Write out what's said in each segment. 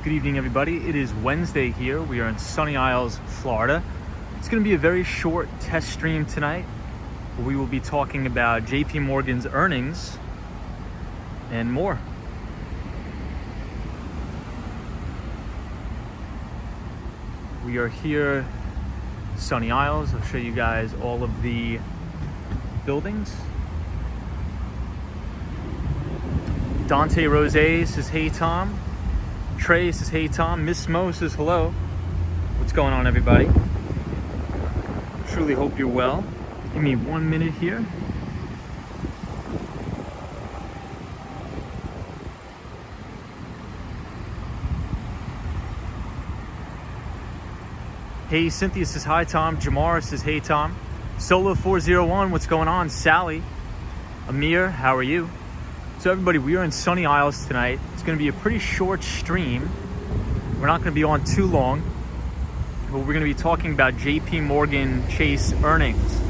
Good evening, everybody. It is Wednesday here. We are in Sunny Isles, Florida. It's going to be a very short test stream tonight. We will be talking about JP Morgan's earnings and more. We are here, Sunny Isles. I'll show you guys all of the buildings. Dante Rose says, hey, Tom. Trey says, hey, Tom. Miss Mo says, hello. What's going on, everybody? Truly hope you're well. Give me 1 minute here. Hey, Cynthia says, hi, Tom. Jamar says, hey, Tom. Solo 401, what's going on? Sally. Amir, how are you? So everybody, we are in Sunny Isles tonight. It's going to be a pretty short stream. We're not going to be on too long, but we're going to be talking about JP Morgan Chase earnings.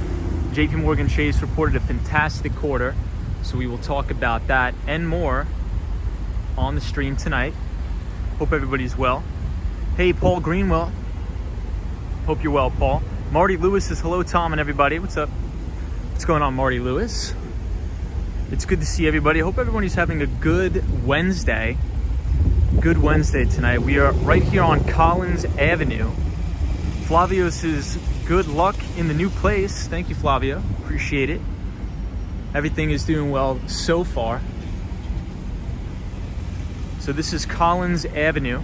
JP Morgan Chase reported a fantastic quarter, so we will talk about that and more on the stream tonight. Hope everybody's well. Hey, Paul Greenwell. Hope you're well, Paul. Marty Lewis says, hello, Tom and everybody. What's up? What's going on, Marty Lewis? It's good to see everybody. I hope everybody's having a good Wednesday. Good Wednesday tonight. We are right here on Collins Avenue. Flavio says, good luck in the new place. Thank you, Flavio. Appreciate it. Everything is doing well so far. So this is Collins Avenue.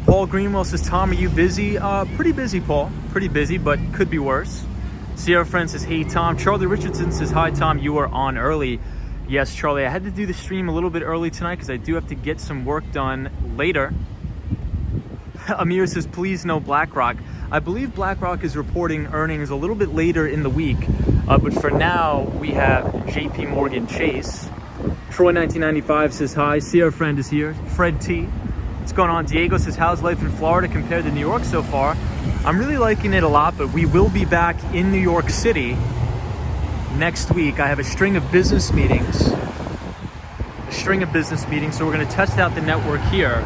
Paul Greenwell says, Tom, are you busy? Pretty busy, Paul. Pretty busy, but could be worse. Sierra Friend says, hey, Tom. Charlie Richardson says, hi, Tom. You are on early. Yes, Charlie. I had to do the stream a little bit early tonight because I do have to get some work done later. Amir says, please no BlackRock. I believe BlackRock is reporting earnings a little bit later in the week. But for now, we have JP Morgan Chase. Troy 1995 says, hi. Sierra Friend is here. Fred T. What's going on? Diego says, how's life in Florida compared to New York so far? I'm really liking it a lot, but we will be back in New York City next week. I have a string of business meetings. So we're going to test out the network here.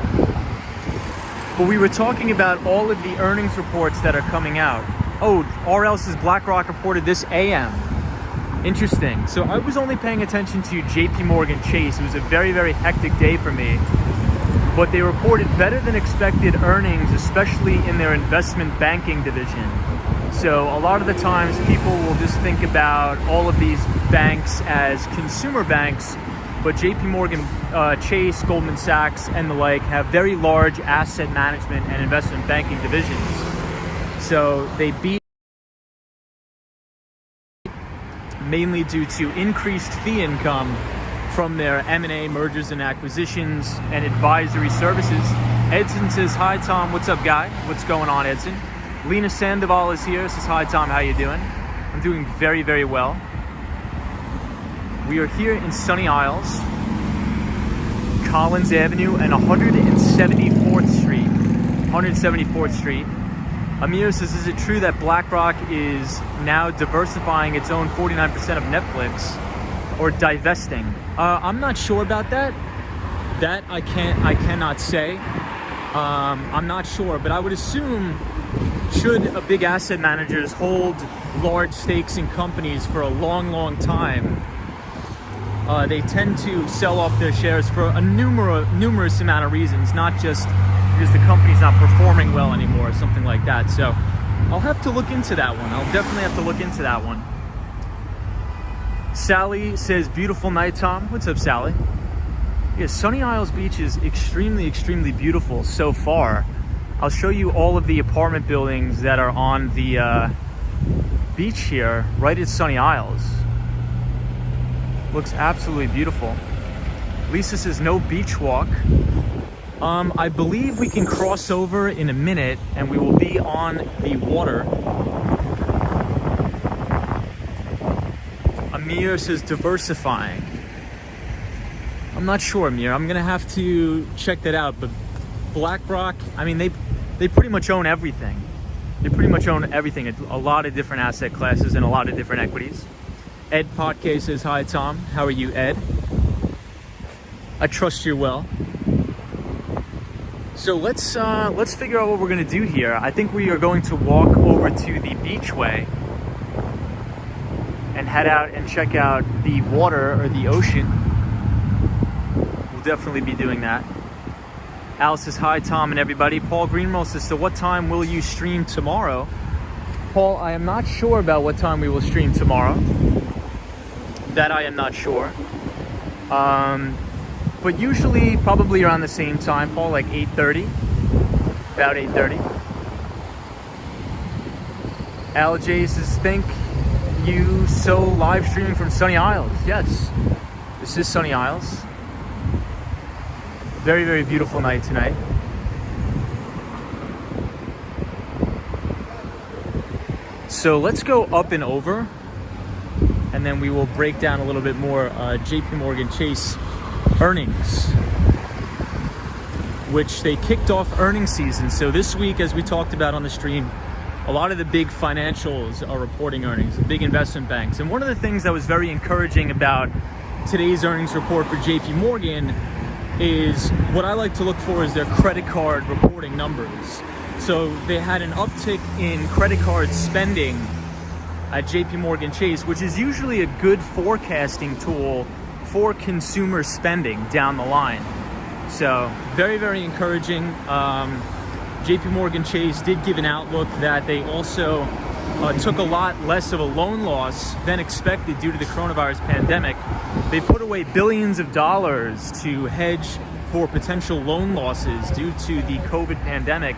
But we were talking about all of the earnings reports that are coming out. Oh, RL says BlackRock reported this AM. Interesting. So I was only paying attention to JP Morgan Chase. It was a very, very hectic day for me. But they reported better than expected earnings, especially in their investment banking division. So a lot of the times people will just think about all of these banks as consumer banks, but JP Morgan Chase, Goldman Sachs, and the like have very large asset management and investment banking divisions. So they beat mainly due to increased fee income from their M&A, mergers and acquisitions, and advisory services. Edson says, hi, Tom. What's up, guy? What's going on, Edson? Lena Sandoval is here. Says, hi, Tom. How you doing? I'm doing very, very well. We are here in Sunny Isles, Collins Avenue, and 174th Street. 174th Street. Amir says, is it true that BlackRock is now diversifying its own 49% of Netflix or divesting? I'm not sure about that. That I cannot say. I'm not sure, but I would assume should a big asset managers hold large stakes in companies for a long, long time, they tend to sell off their shares for a numerous amount of reasons, not just because the company's not performing well anymore or something like that. So I'll have to look into that one. I'll definitely have to look into that one. Sally says, beautiful night, Tom. What's up, Sally? Yeah, Sunny Isles Beach is extremely, extremely beautiful so far. I'll show you all of the apartment buildings that are on the beach here, right at Sunny Isles. Looks absolutely beautiful. Lisa says, no beach walk. I believe we can cross over in a minute and we will be on the water. Amir says diversifying. I'm not sure, Amir. I'm gonna have to check that out. But BlackRock, I mean, they pretty much own everything. They pretty much own everything. A lot of different asset classes and a lot of different equities. Ed Potke says, hi, Tom. How are you, Ed? I trust you're well. So let's figure out what we're gonna do here. I think we are going to walk over to the beachway and head out and check out the water or the ocean. We'll definitely be doing that. Al says hi, Tom and everybody. Paul Greenwell says, so what time will you stream tomorrow? Paul, I am not sure about what time we will stream tomorrow. That I am not sure. But usually probably around the same time, Paul, like 8:30. About 8:30. Al J says, thank you, so live streaming from Sunny Isles. Yes, this is Sunny Isles. Very, very beautiful night tonight. So let's go up and over, and then we will break down a little bit more JP Morgan Chase earnings, which they kicked off earnings season. So this week, as we talked about on the stream, a lot of the big financials are reporting earnings, the big investment banks. And one of the things that was very encouraging about today's earnings report for JP Morgan is what I like to look for is their credit card reporting numbers. So they had an uptick in credit card spending at JP Morgan Chase, which is usually a good forecasting tool for consumer spending down the line. So very, very encouraging. JP Morgan Chase did give an outlook that they also took a lot less of a loan loss than expected due to the coronavirus pandemic. They put away billions of dollars to hedge for potential loan losses due to the COVID pandemic,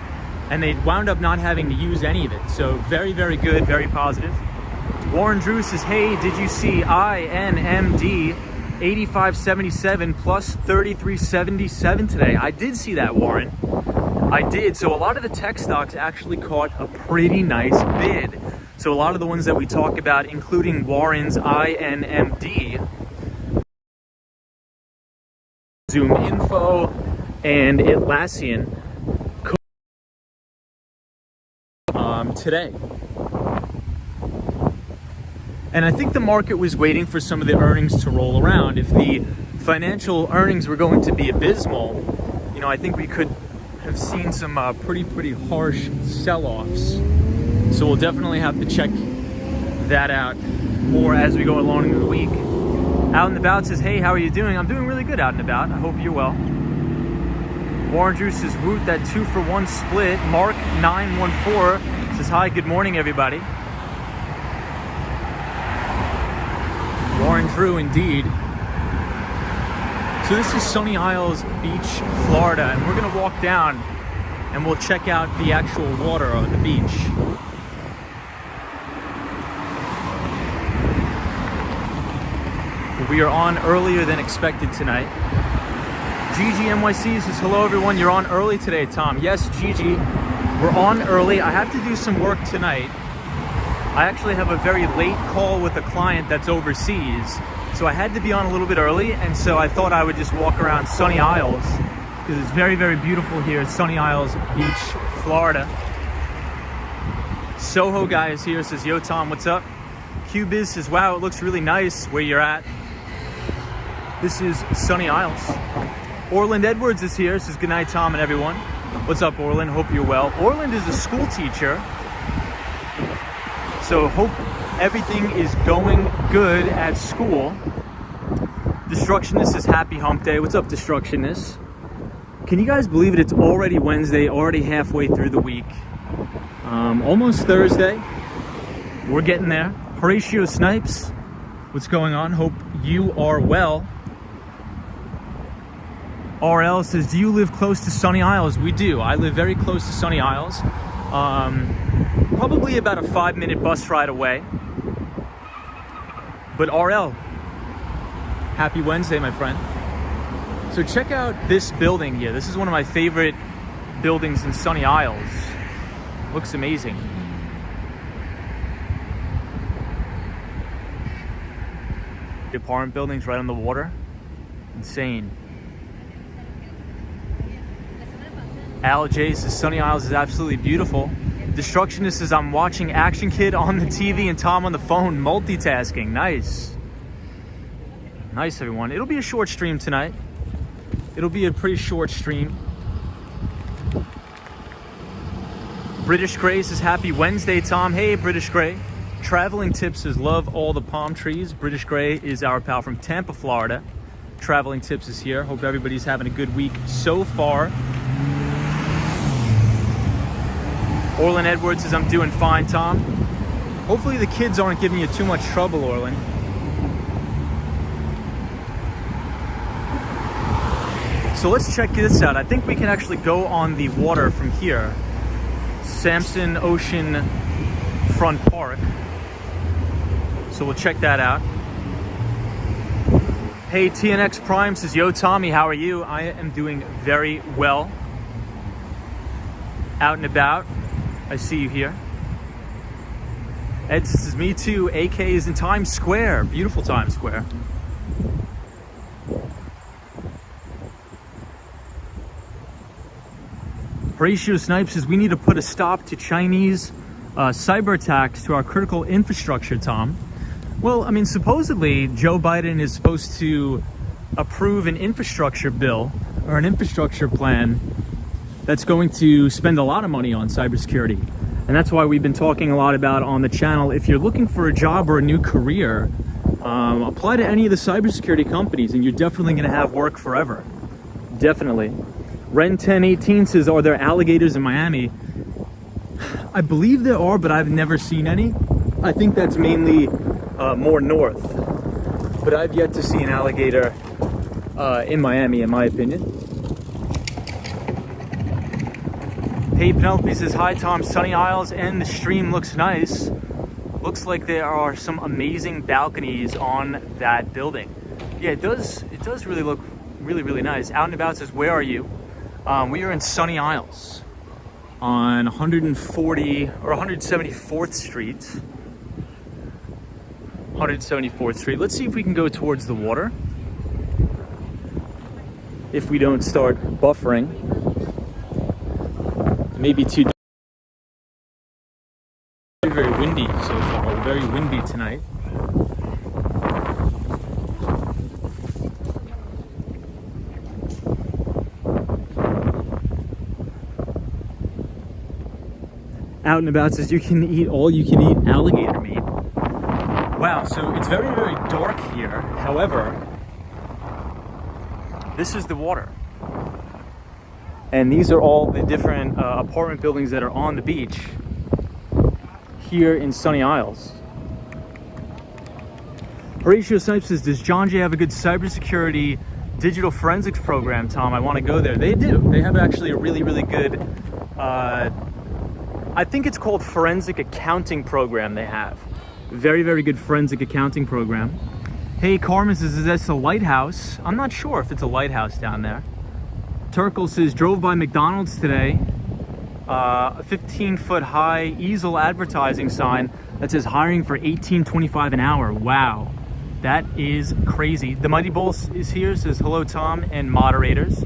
and they wound up not having to use any of it. So very, very good, very positive. Warren Drew says, hey, did you see INMD 85.77 plus 33.77 today? I did see that, Warren. I did. So a lot of the tech stocks actually caught a pretty nice bid. So a lot of the ones that we talk about, including Warren's INMD, Zoom Info, and Atlassian today. And I think the market was waiting for some of the earnings to roll around. If the financial earnings were going to be abysmal, you know, I think we could have seen some pretty harsh sell-offs. So we'll definitely have to check that out more as we go along in the week. Out and About says, hey, how are you doing? I'm doing really good, Out and About. I hope you're well. Warren Drew says, woot, that 2-for-1 split. Mark 914 says, hi, good morning, everybody. Warren Drew, indeed. So this is Sunny Isles Beach, Florida, and we're gonna walk down and we'll check out the actual water on the beach. We are on earlier than expected tonight. Gigi NYC says, hello everyone, you're on early today, Tom. Yes, Gigi, we're on early. I have to do some work tonight. I actually have a very late call with a client that's overseas. So I had to be on a little bit early, and so I thought I would just walk around Sunny Isles because it's very, very beautiful here at Sunny Isles Beach, Florida. Soho guy is here, says, yo Tom, what's up? Q-Biz says, wow, it looks really nice where you're at. This is Sunny Isles. Orland Edwards is here, says, good night Tom and everyone. What's up, Orland? Hope you're well. Orland is a school teacher, so hope everything is going good at school. Destructionist says, happy hump day. What's up, Destructionist? Can you guys believe it? It's already Wednesday, already halfway through the week. Almost Thursday. We're getting there. Horatio Snipes, what's going on? Hope you are well. RL says, do you live close to Sunny Isles? We do. I live very close to Sunny Isles. Probably about a 5-minute bus ride away. But RL, happy Wednesday, my friend. So check out this building here. This is one of my favorite buildings in Sunny Isles. Looks amazing. The apartment buildings right on the water. Insane. Al J says, Sunny Isles is absolutely beautiful. Destructionist says, I'm watching Action Kid on the TV and Tom on the phone, multitasking. Nice. Nice, everyone. It'll be a short stream tonight. It'll be a pretty short stream. British Gray says happy Wednesday, Tom. Hey, British Gray. Traveling Tips says love all the palm trees. British Gray is our pal from Tampa, Florida. Traveling Tips is here. Hope everybody's having a good week so far. Orlin Edwards says I'm doing fine, Tom. Hopefully the kids aren't giving you too much trouble, Orlin. So let's check this out. I think we can actually go on the water from here. Samson Ocean Front Park. So we'll check that out. Hey, TNX Prime says, yo, Tommy, how are you? I am doing very well. Out and about. I see you here. Ed says, me too. AK is in Times Square. Beautiful Times Square. Horatio Snipes says, we need to put a stop to Chinese cyber attacks to our critical infrastructure, Tom. Well, I mean, supposedly Joe Biden is supposed to approve an infrastructure bill or an infrastructure plan that's going to spend a lot of money on cybersecurity. And that's why we've been talking a lot about on the channel. If you're looking for a job or a new career, apply to any of the cybersecurity companies and you're definitely going to have work forever. Definitely. Ren1018 says, are there alligators in Miami? I believe there are, but I've never seen any. I think that's mainly more north. But I've yet to see an alligator in Miami, in my opinion. Hey, Penelope says, hi, Tom. Sunny Isles and the stream looks nice. Looks like there are some amazing balconies on that building. Yeah, it does really look really nice. Out and About says, where are you? We are in Sunny Isles on 140 or 174th Street. 174th Street. Let's see if we can go towards the water. If we don't start buffering. Maybe too. Very windy so far. Very windy tonight. Out and About says you can eat all you can eat alligator meat. Wow, so it's very dark here. However, this is the water. And these are all the different apartment buildings that are on the beach here in Sunny Isles. Horatio Snipes says, does John Jay have a good cybersecurity digital forensics program, Tom? I want to go there. They do. They have actually a really good, I think it's called forensic accounting program they have. Very good forensic accounting program. Hey, Carmen says, is this a lighthouse? I'm not sure if it's a lighthouse down there. Turkle says, drove by McDonald's today. A 15-foot high easel advertising sign that says hiring for $18.25 an hour. Wow, that is crazy. The Mighty Bull is here, says hello, Tom and moderators.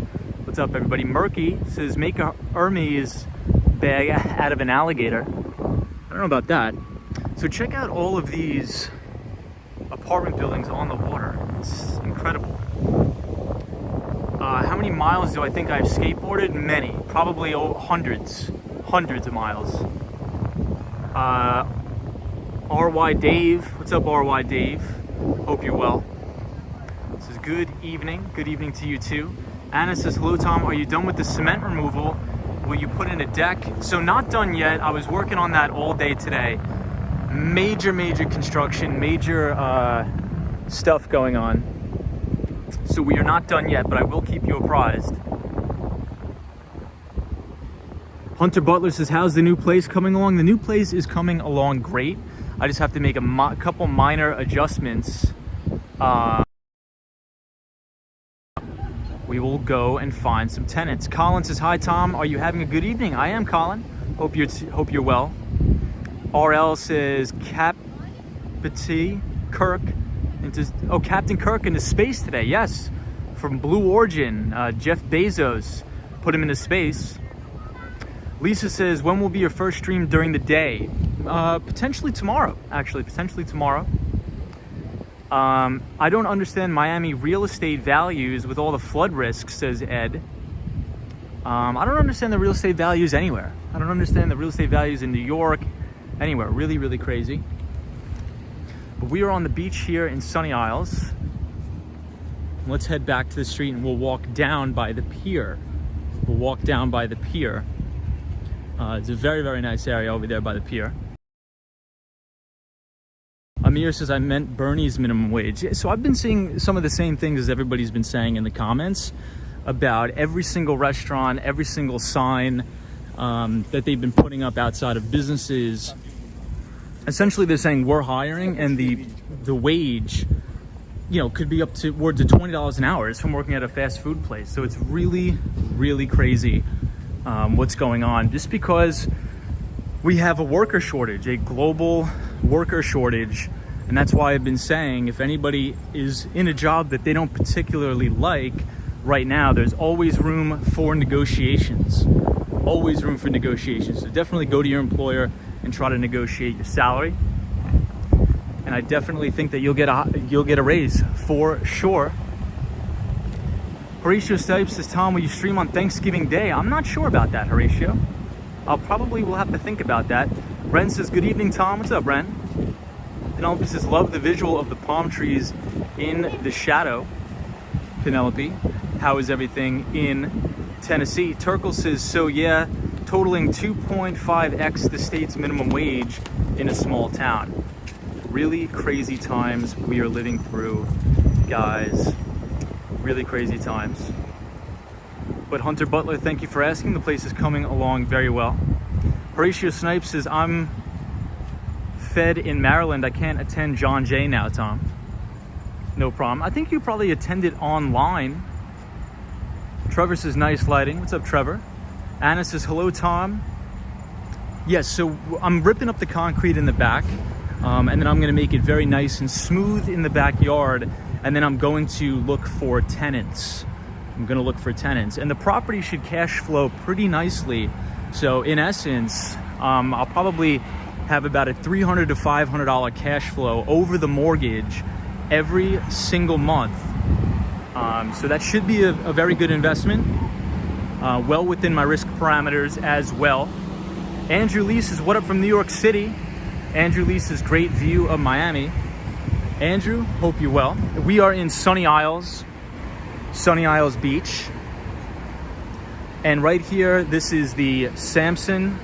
What's up, everybody? Murky says, make a Hermes bag out of an alligator. I don't know about that. So check out all of these apartment buildings on the water. It's incredible. How many miles do I think I've skateboarded? Many, probably hundreds of miles. RY Dave, what's up, RY Dave? Hope you're well. This is good evening to you too. Anna says, hello, Tom, are you done with the cement removal? Will you put in a deck? So not done yet. I was working on that all day today. Major construction, major stuff going on. So we are not done yet, but I will keep you apprised. Hunter Butler says, how's the new place coming along? The new place is coming along great. I just have to make a couple minor adjustments. We will go and find some tenants. Colin says, hi, Tom. Are you having a good evening? I am, Colin. Hope you're well. RL says, Captain Kirk into space today. Yes, from Blue Origin. Jeff Bezos put him into space. Lisa says, when will be your first stream during the day? Potentially tomorrow, actually. Potentially tomorrow. I don't understand Miami real estate values with all the flood risks, says Ed. I don't understand the real estate values anywhere. I don't understand the real estate values in New York, anywhere. Really, really crazy. But we are on the beach here in Sunny Isles. Let's head back to the street and we'll walk down by the pier. We'll walk down by the pier. It's a very, very nice area over there by the pier. Amir says, I meant Bernie's minimum wage. So I've been seeing some of the same things as everybody's been saying in the comments about every single restaurant, every single sign that they've been putting up outside of businesses. Essentially, they're saying we're hiring, and the wage, could be up towards $20 an hour. It's from working at a fast food place. So it's really, really crazy what's going on. Just because we have a worker shortage, a global worker shortage. And that's why I've been saying, if anybody is in a job that they don't particularly like right now, there's always room for negotiations. Always room for negotiations. So definitely go to your employer and try to negotiate your salary. And I definitely think that you'll get a raise for sure. Horatio Stipes says, Tom, will you stream on Thanksgiving Day? I'm not sure about that, Horatio. Will have to think about that. Ren says, good evening, Tom. What's up, Ren? Penelope says, love the visual of the palm trees in the shadow. Penelope, how is everything in Tennessee? Turkle says, so yeah, totaling 2.5x the state's minimum wage in a small town. Really crazy times we are living through, guys. Really crazy times. But Hunter Butler, thank you for asking. The place is coming along very well. Horatio Snipes says, I'm fed in Maryland. I can't attend John Jay now, Tom. No problem. I think you probably attended online. Trevor says, nice lighting. What's up, Trevor? Anna says, hello, Tom. Yes, so I'm ripping up the concrete in the back, and then I'm going to make it very nice and smooth in the backyard, and then I'm going to look for tenants. And the property should cash flow pretty nicely. So in essence, I'll probably have about a $300 to $500 cash flow over the mortgage every single month. So that should be a very good investment, well within my risk parameters as well. Andrew Lee says, what up from New York City? Andrew Lee says, great view of Miami. Andrew, hope you're well. We are in Sunny Isles Beach. And right here, this is the Sampson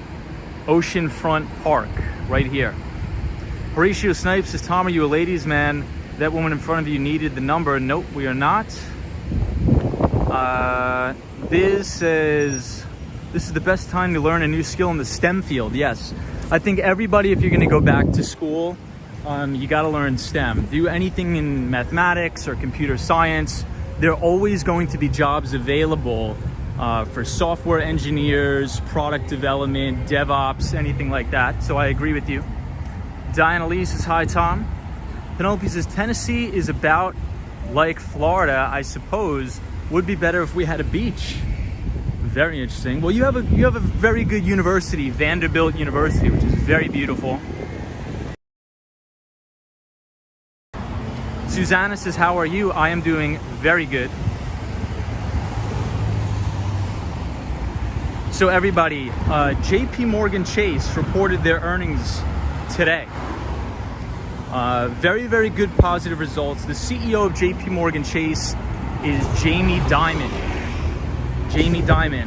Oceanfront Park, right here. Horatio Snipes says, Tom, are you a ladies' man? That woman in front of you needed the number. Nope, we are not. Biz says, this is the best time to learn a new skill in the STEM field. Yes, I think everybody, if you're gonna go back to school, you gotta learn STEM. Do anything in mathematics or computer science, there are always going to be jobs available for software engineers, product development, DevOps, anything like that. So I agree with you. Diana Lee says, hi, Tom. Penelope says, Tennessee is about like Florida, I suppose. Would be better if we had a beach. Very interesting. Well, you have a very good university, Vanderbilt University, which is very beautiful. Susanna says, how are you? I am doing very good. So everybody, JP Morgan Chase reported their earnings today. Very, very good positive results. The CEO of JP Morgan Chase is Jamie Dimon.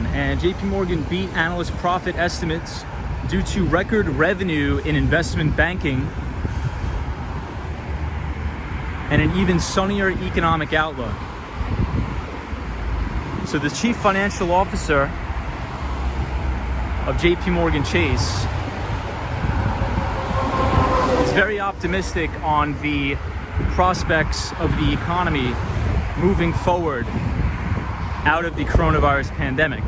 And JP Morgan beat analyst profit estimates due to record revenue in investment banking and an even sunnier economic outlook. So the chief financial officer of JP Morgan Chase is very optimistic on the prospects of the economy moving forward out of the coronavirus pandemic.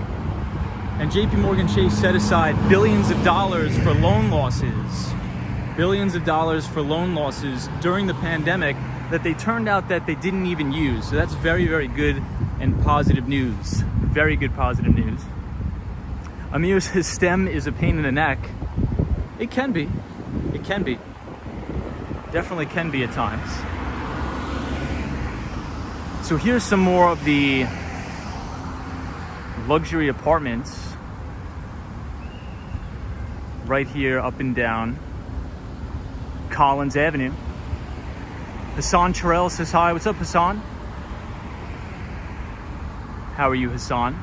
And JP Morgan Chase set aside billions of dollars for loan losses during the pandemic that they turned out that they didn't even use. So that's very, very good and positive news. Very good positive news. Amir says STEM is a pain in the neck. It can be. Definitely can be at times. So here's some more of the luxury apartments right here up and down Collins Avenue. Hassan Terrell says hi. What's up, Hassan? How are you, Hassan?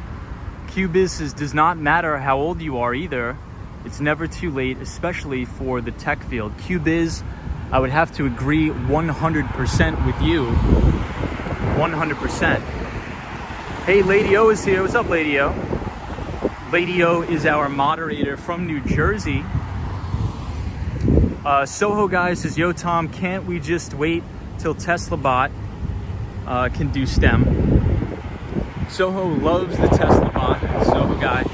QBiz says, does not matter how old you are either. It's never too late, especially for the tech field. QBiz, I would have to agree 100% with you. 100%. Hey, Lady O is here. What's up, Lady O? Lady O is our moderator from New Jersey. Soho Guy says, yo, Tom, can't we just wait till Tesla bot can do STEM? Soho loves the Tesla bot. Soho Guy.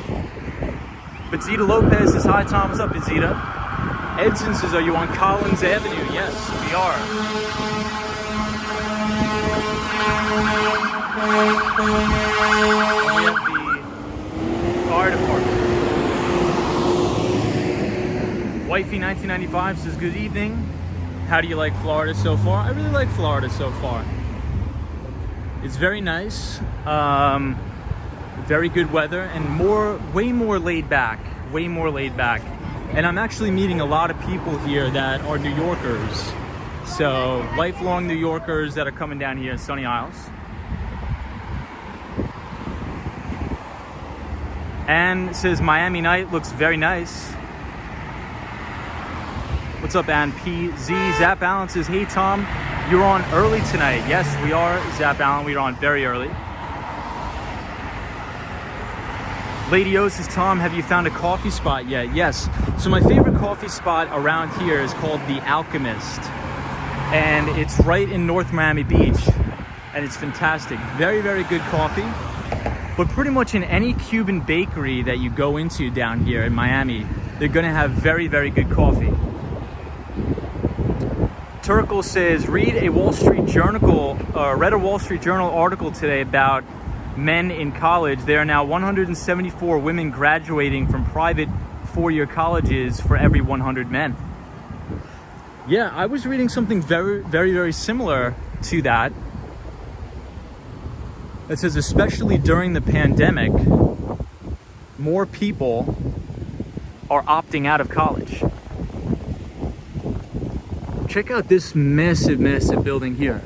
But Zita Lopez says, hi, Tom. What's up, Zita? Edson says, are you on Collins Avenue? Yes, we are. We have the fire department. Wifey 1995 says, good evening. How do you like Florida so far? I really like Florida so far. It's very nice. Very good weather and way more laid back. Way more laid back. And I'm actually meeting a lot of people here that are New Yorkers. So lifelong New Yorkers that are coming down here in Sunny Isles. Anne says Miami night looks very nice. What's up, Ann P? Z Zap Allen says, hey Tom, you're on early tonight. Yes, we are, Zap Allen. We are on very early. Lady O says, Tom, have you found a coffee spot yet? Yes. So my favorite coffee spot around here is called The Alchemist. And it's right in North Miami Beach. And it's fantastic. Very, very good coffee. But pretty much in any Cuban bakery that you go into down here in Miami, they're going to have very, very good coffee. Turkle says, read a Wall Street Journal article today about men in college. There are now 174 women graduating from private four-year colleges for every 100 men. Yeah, I was reading something very, very, very similar to that. It says, especially during the pandemic, more people are opting out of college. Check out this massive, massive building here.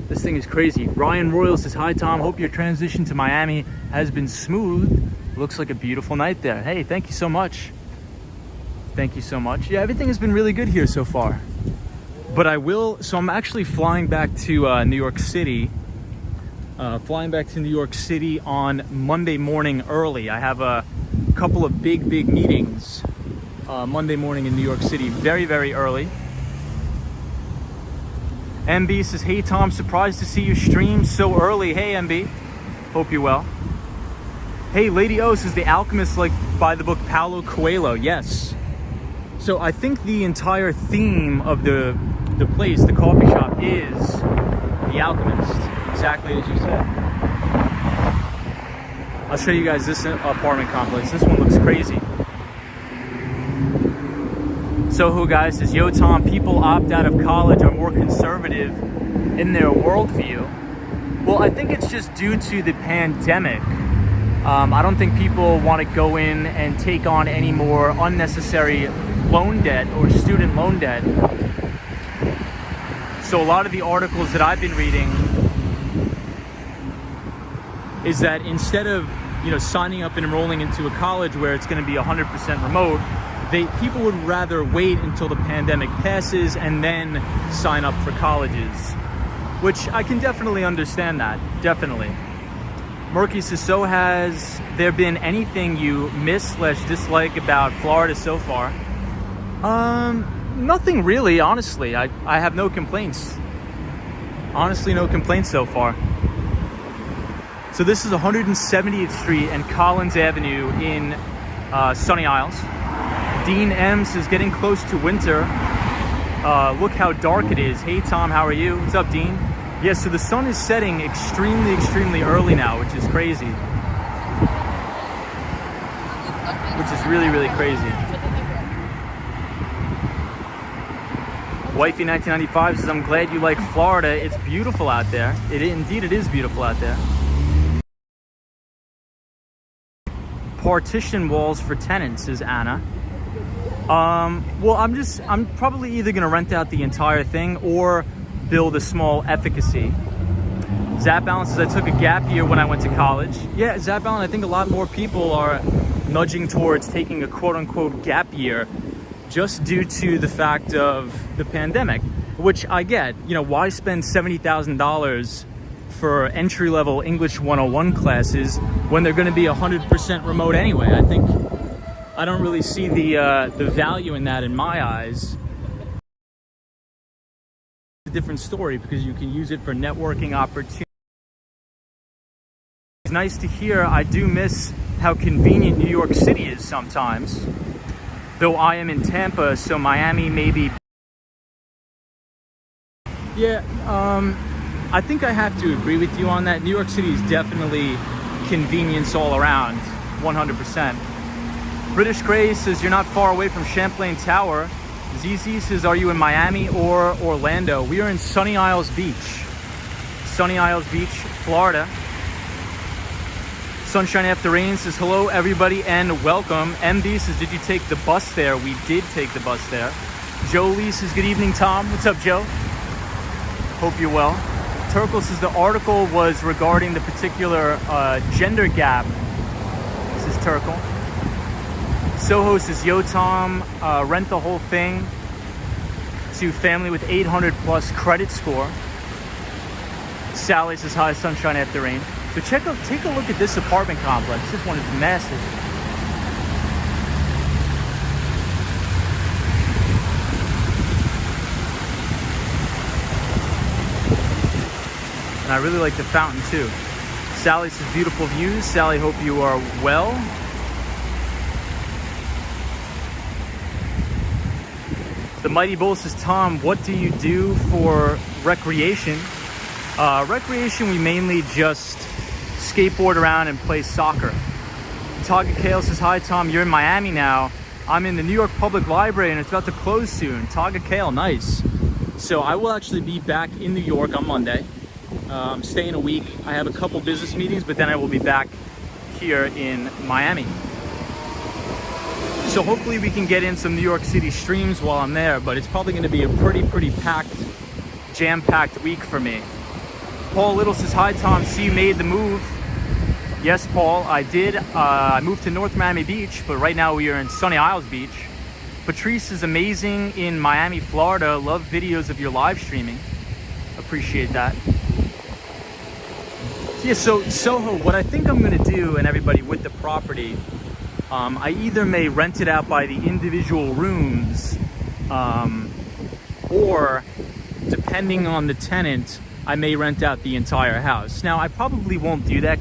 This thing is crazy. Ryan Royal says, hi Tom, hope your transition to Miami has been smooth. Looks like a beautiful night there. Hey, thank you so much. Thank you so much. Yeah, everything has been really good here so far. But so I'm actually flying back to New York City. Flying back to New York City on Monday morning early. I have a couple of big meetings Monday morning in New York City, very, very early. MB says, hey Tom, surprised to see you stream so early. Hey MB, hope you're well. Hey, Lady O says, The Alchemist, like by the book Paulo Coelho. Yes. So I think the entire theme of the place, the coffee shop, is The Alchemist, exactly as you said. I'll show you guys this apartment complex. This one looks crazy. Soho Guy says, yo Tom, people opt out of college are more conservative in their worldview. Well, I think it's just due to the pandemic. I don't think people want to go in and take on any more unnecessary loan debt or student loan debt. So a lot of the articles that I've been reading is that instead of, signing up and enrolling into a college where it's going to be 100% remote, people would rather wait until the pandemic passes and then sign up for colleges, which I can definitely understand that, definitely. Murky says, so has there been anything you miss/dislike about Florida so far? Nothing really, honestly. I have no complaints. Honestly, no complaints so far. So this is 170th Street and Collins Avenue in Sunny Isles. Dean M says, getting close to winter. Look how dark it is. Hey Tom, how are you? What's up, Dean? Yes, so the sun is setting extremely early now, which is crazy. Which is really crazy. Wifey 1995 says, I'm glad you like Florida. It's beautiful out there. Indeed, it is beautiful out there. Partition walls for tenants, says Anna. Well, I'm probably either gonna rent out the entire thing or build a small efficacy. Zap Allen says, I took a gap year when I went to college. Yeah, Zap Allen, I think a lot more people are nudging towards taking a quote-unquote gap year just due to the fact of the pandemic, which I get. You know, why spend $70,000 for entry-level English 101 classes when they're going to be 100% remote anyway? I don't really see the value in that in my eyes. It's a different story because you can use it for networking opportunities. It's nice to hear. I do miss how convenient New York City is sometimes. Though I am in Tampa, so Miami may be... Yeah, I think I have to agree with you on that. New York City is definitely convenience all around, 100%. British Gray says, you're not far away from Champlain Tower. ZZ says, are you in Miami or Orlando? We are in Sunny Isles Beach. Sunny Isles Beach, Florida. Sunshine After Rain says, hello everybody and welcome. MD says, did you take the bus there? We did take the bus there. Joe Lee says, good evening, Tom. What's up, Joe? Hope you're well. Turkle says, the article was regarding the particular gender gap. This is Turkle. Soho says, yo, Tom, rent the whole thing to family with 800 plus credit score. Sally says, hi, Sunshine After Rain. So take a look at this apartment complex. This one is massive. And I really like the fountain too. Sally says, beautiful views. Sally, hope you are well. The Mighty Bull says, Tom, what do you do for recreation? Recreation, we mainly just skateboard around and play soccer. Taga Kale says, hi Tom, you're in Miami now. I'm in the New York Public Library and it's about to close soon. Taga Kale, nice. So I will actually be back in New York on Monday. I'm staying a week. I have a couple business meetings, but then I will be back here in Miami. So hopefully we can get in some New York City streams while I'm there, but it's probably gonna be a pretty packed, jam-packed week for me. Paul Little says, hi Tom, see you made the move. Yes, Paul, I did. I moved to North Miami Beach, but right now we are in Sunny Isles Beach. Patrice is amazing in Miami, Florida. Love videos of your live streaming. Appreciate that. Yeah, so Soho, what I think I'm gonna do, and everybody with the property, I either may rent it out by the individual rooms, or depending on the tenant, I may rent out the entire house. Now, I probably won't do that,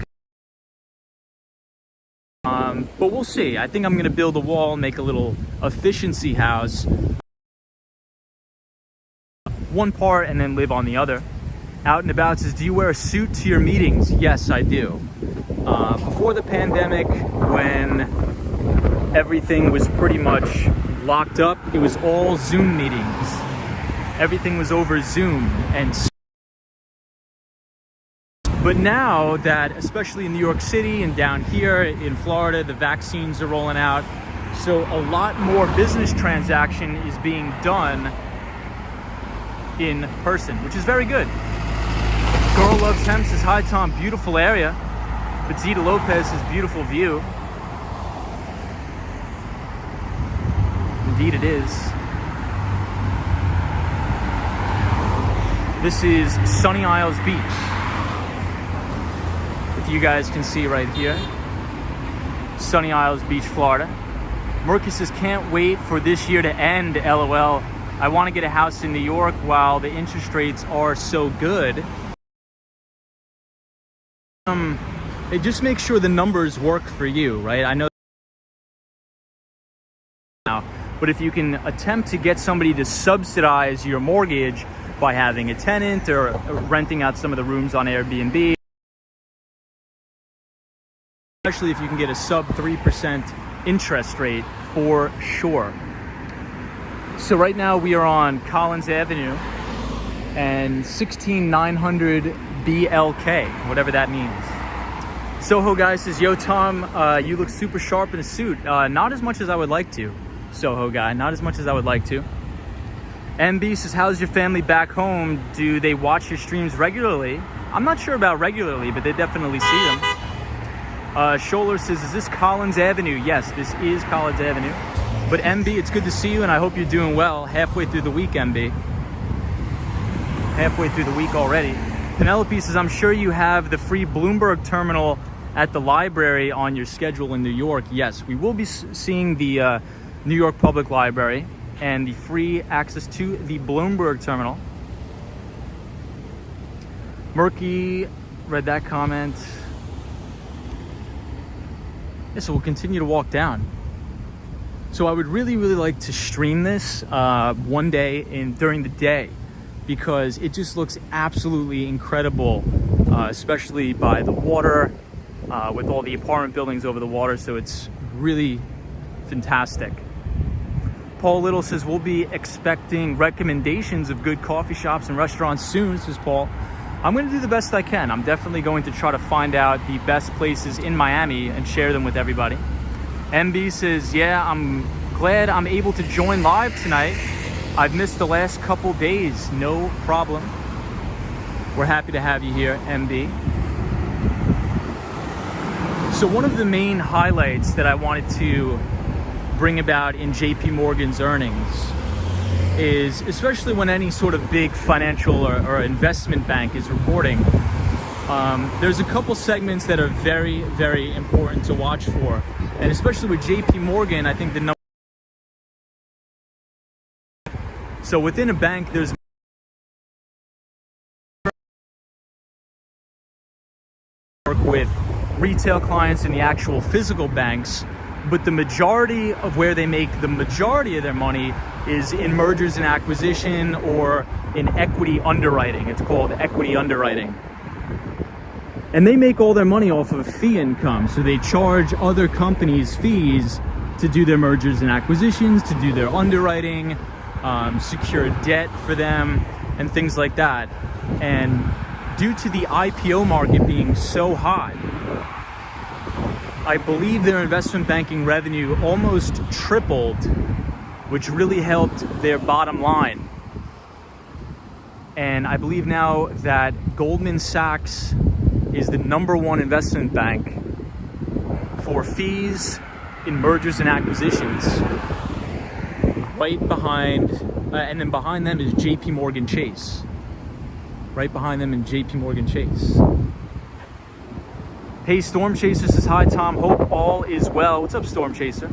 but we'll see. I think I'm gonna build a wall, make a little efficiency house, one part, and then live on the other. Out and About says, do you wear a suit to your meetings? Yes, I do. Before the pandemic, when everything was pretty much locked up, it was all Zoom meetings. Everything was over Zoom. But now that, especially in New York City and down here in Florida, the vaccines are rolling out, so a lot more business transaction is being done in person, which is very good. Girl Loves Hemp says, hi Tom, beautiful area. But Zita Lopez says, beautiful view. Indeed it is. This is Sunny Isles Beach. If you guys can see right here. Sunny Isles Beach, Florida. Murky says, can't wait for this year to end, LOL. I want to get a house in New York while the interest rates are so good. Just make sure the numbers work for you, right? I know now, but if you can attempt to get somebody to subsidize your mortgage by having a tenant or renting out some of the rooms on Airbnb, especially if you can get a sub 3% interest rate, for sure. So right now we are on Collins Avenue and 16900 BLK, whatever that means. Soho guy says, yo Tom, you look super sharp in a suit. Not as much as I would like to, Soho guy, not as much as I would like to. MB says, how's your family back home? Do they watch your streams regularly? I'm not sure about regularly, but they definitely see them. Scholler says, is this Collins Avenue? Yes, this is Collins Avenue. But MB, it's good to see you, and I hope you're doing well. Halfway through the week, MB. Halfway through the week already. Penelope says, I'm sure you have the free Bloomberg terminal at the library on your schedule in New York. Yes, we will be seeing the New York Public Library and the free access to the Bloomberg terminal. Murky read that comment. Yeah, so we'll continue to walk down. So I would really like to stream this one day during the day, because it just looks absolutely incredible, especially by the water, with all the apartment buildings over the water. So it's really fantastic. Paul Little says, we'll be expecting recommendations of good coffee shops and restaurants soon, says Paul. I'm going to do the best I can. I'm definitely going to try to find out the best places in Miami and share them with everybody. MB says, yeah, I'm glad I'm able to join live tonight. I've missed the last couple days. No problem. We're happy to have you here, MB. So one of the main highlights that I wanted to bring about in JP Morgan's earnings is, especially when any sort of big financial or investment bank is reporting, there's a couple segments that are very important to watch for. And especially with JP Morgan, I think the number. So within a bank, there's work with retail clients and the actual physical banks, but the majority of where they make the majority of their money is in mergers and acquisition or in equity underwriting. It's called equity underwriting. And they make all their money off of fee income. So they charge other companies fees to do their mergers and acquisitions, to do their underwriting, secure debt for them, and things like that. And due to the IPO market being so hot, I believe their investment banking revenue almost tripled, which really helped their bottom line. And I believe now that Goldman Sachs is the #1 investment bank for fees in mergers and acquisitions. Right behind, and then behind them is JP Morgan Chase. Right behind them is JP Morgan Chase. Hey, Storm Chaser says, hi Tom, hope all is well. What's up, Storm Chaser?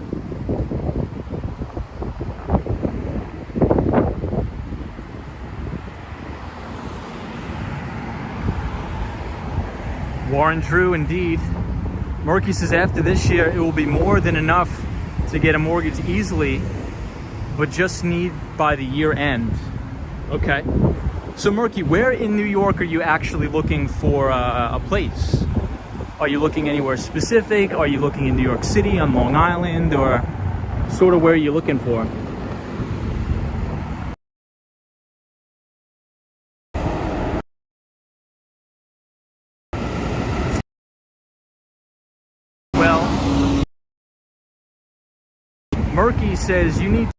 Warren Drew, indeed. Murky says, after this year, it will be more than enough to get a mortgage easily, but just need by the year end. Okay. So Murky, where in New York are you actually looking for a place? Are you looking anywhere specific? Are you looking in New York City, on Long Island, or sort of where are you looking for? Well, Murky says you need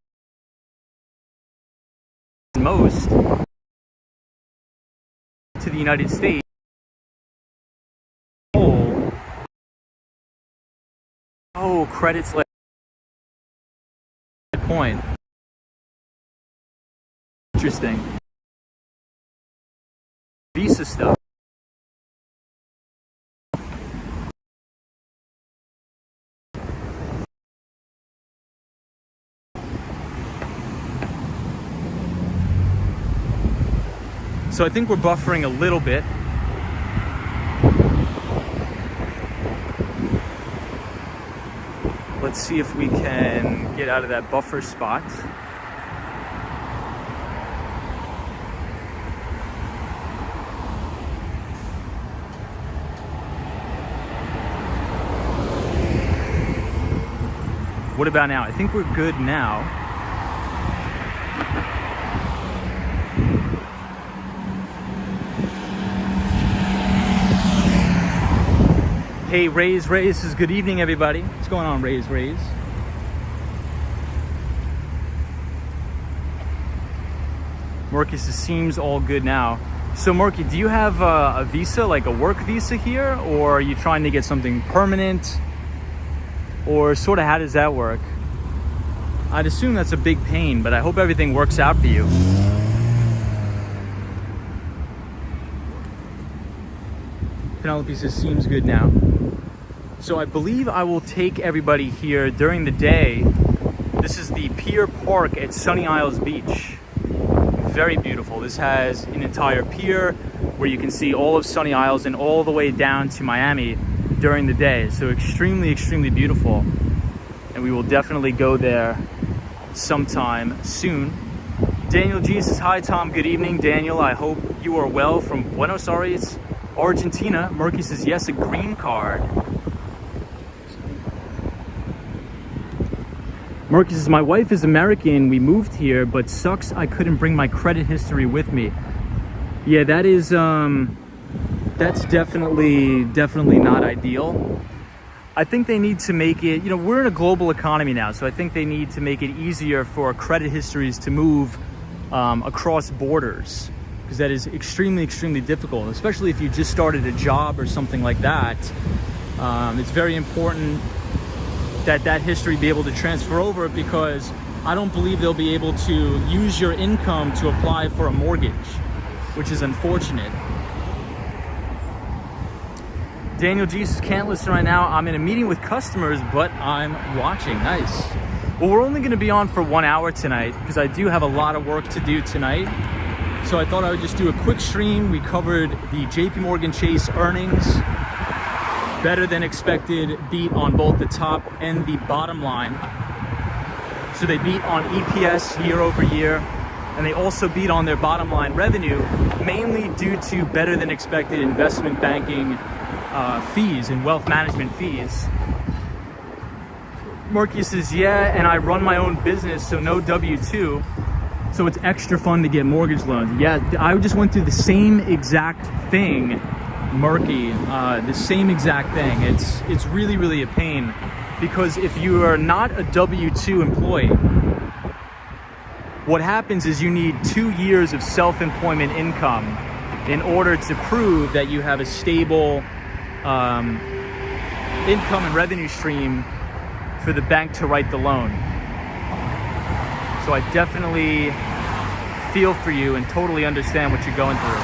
most to the United States. Oh, credits like point. Interesting. Visa stuff. So I think we're buffering a little bit. Let's see if we can get out of that buffer spot. What about now? I think we're good now. Hey, Raise, says good evening, everybody. What's going on, Raise? Marcus, it seems all good now. So, Marky, do you have a visa, like a work visa here, or are you trying to get something permanent? Or sort of how does that work? I'd assume that's a big pain, but I hope everything works out for you. Penelope says, seems good now. So I believe I will take everybody here during the day. This is the Pier Park at Sunny Isles Beach. Very beautiful. This has an entire pier where you can see all of Sunny Isles and all the way down to Miami during the day. So extremely beautiful. And we will definitely go there sometime soon. Daniel G says, hi Tom, good evening. Daniel, I hope you are well from Buenos Aires, Argentina. Murky says, yes, a green card. Murky says, my wife is American. We moved here, but sucks I couldn't bring my credit history with me. Yeah, that is, that's definitely not ideal. I think they need to make it, we're in a global economy now, so I think they need to make it easier for credit histories to move across borders, because that is extremely difficult, especially if you just started a job or something like that. It's very important that history be able to transfer over, because I don't believe they'll be able to use your income to apply for a mortgage, which is unfortunate. Daniel Jesus can't listen right now. I'm in a meeting with customers, but I'm watching. Nice. Well, we're only going to be on for 1 hour tonight because I do have a lot of work to do tonight. So I thought I would just do a quick stream. We covered the JP Morgan Chase earnings. Better than expected beat on both the top and the bottom line. So they beat on EPS year over year, and they also beat on their bottom line revenue, mainly due to better than expected investment banking fees and wealth management fees. Marcus says, yeah, and I run my own business, so no W-2. So it's extra fun to get mortgage loans. Yeah, I just went through the same exact thing, Murky, the same exact thing. It's really a pain, because if you are not a W-2 employee, what happens is you need 2 years of self-employment income in order to prove that you have a stable income and revenue stream for the bank to write the loan. So I definitely feel for you and totally understand what you're going through,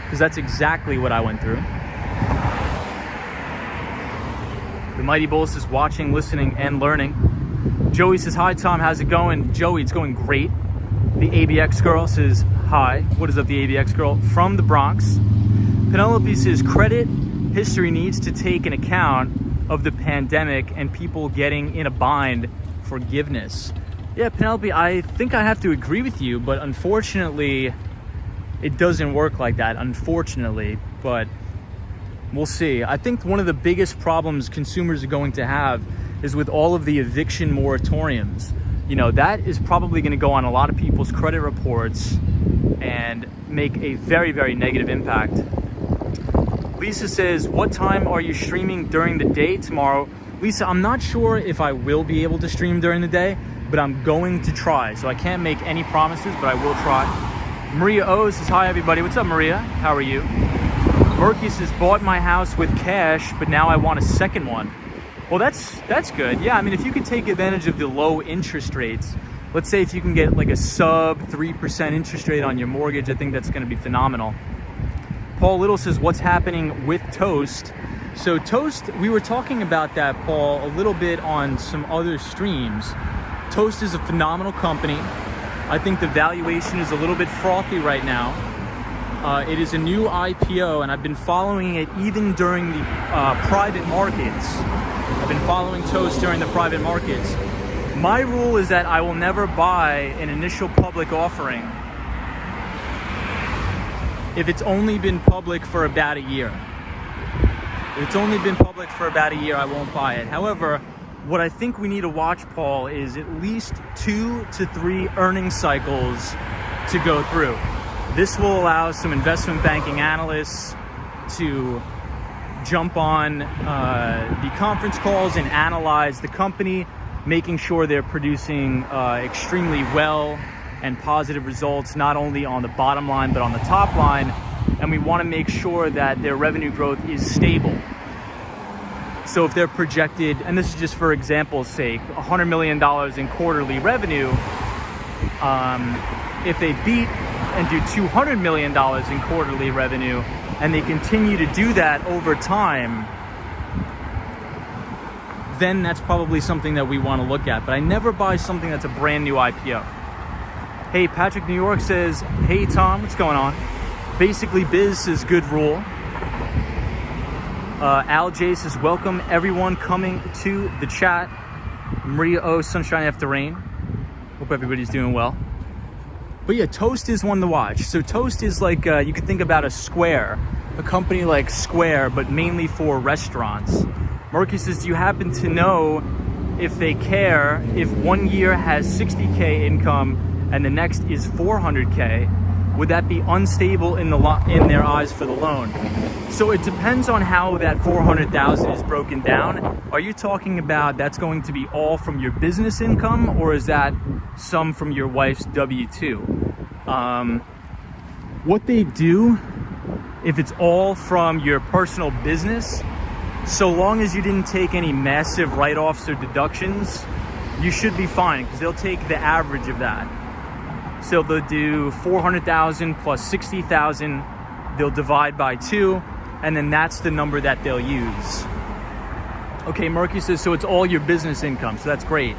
because that's exactly what I went through. The Mighty Bulls is watching, listening, and learning. Joey says, hi Tom, how's it going? Joey, it's going great. The ABX girl says, hi. What is up, the ABX girl? From the Bronx. Penelope says, credit history needs to take an account of the pandemic and people getting in a bind. Forgiveness. Yeah, Penelope, I think I have to agree with you, but unfortunately, it doesn't work like that, unfortunately, but we'll see. I think one of the biggest problems consumers are going to have is with all of the eviction moratoriums. That is probably going to go on a lot of people's credit reports and make a very negative impact. Lisa says, what time are you streaming during the day tomorrow? Lisa, I'm not sure if I will be able to stream during the day, but I'm going to try. So I can't make any promises, but I will try. Maria O says, hi everybody. What's up, Maria? How are you? Murky says, bought my house with cash, but now I want a second one. Well, that's good. Yeah, I mean, if you can take advantage of the low interest rates, let's say if you can get like a sub 3% interest rate on your mortgage, I think that's going to be phenomenal. Paul Little says, what's happening with Toast? So Toast, we were talking about that, Paul, a little bit on some other streams. Toast is a phenomenal company. I think the valuation is a little bit frothy right now. It is a new IPO, and I've been following it even during the private markets. I've been following Toast during the private markets. My rule is that I will never buy an initial public offering if it's only been public for about a year. If it's only been public for about a year, I won't buy it. However, what I think we need to watch, Paul, is at least 2 to 3 earnings cycles to go through. This will allow some investment banking analysts to jump on the conference calls and analyze the company, making sure they're producing extremely well and positive results, not only on the bottom line, but on the top line. And we want to make sure that their revenue growth is stable. So if they're projected, and this is just for example's sake, $100 million in quarterly revenue, if they beat and do $200 million in quarterly revenue, and they continue to do that over time, then that's probably something that we want to look at. But I never buy something that's a brand new IPO. Hey, Patrick New York says, hey Tom, what's going on? Basically Biz is good rule. Al J says, welcome everyone coming to the chat. Maria O, sunshine after rain. Hope everybody's doing well. But yeah, Toast is one to watch. So Toast is like, you could think about a Square, a company like Square, but mainly for restaurants. Murky says, do you happen to know if they care if 1 year has 60K income and the next is 400K? Would that be unstable in their eyes for the loan? So it depends on how that 400,000 is broken down. Are you talking about that's going to be all from your business income, or is that some from your wife's W-2? What they do, if it's all from your personal business, so long as you didn't take any massive write-offs or deductions, you should be fine, because they'll take the average of that. So they'll do 400,000 plus 60,000, they'll divide by 2, and then that's the number that they'll use. Okay, Murky says, so it's all your business income, so that's great.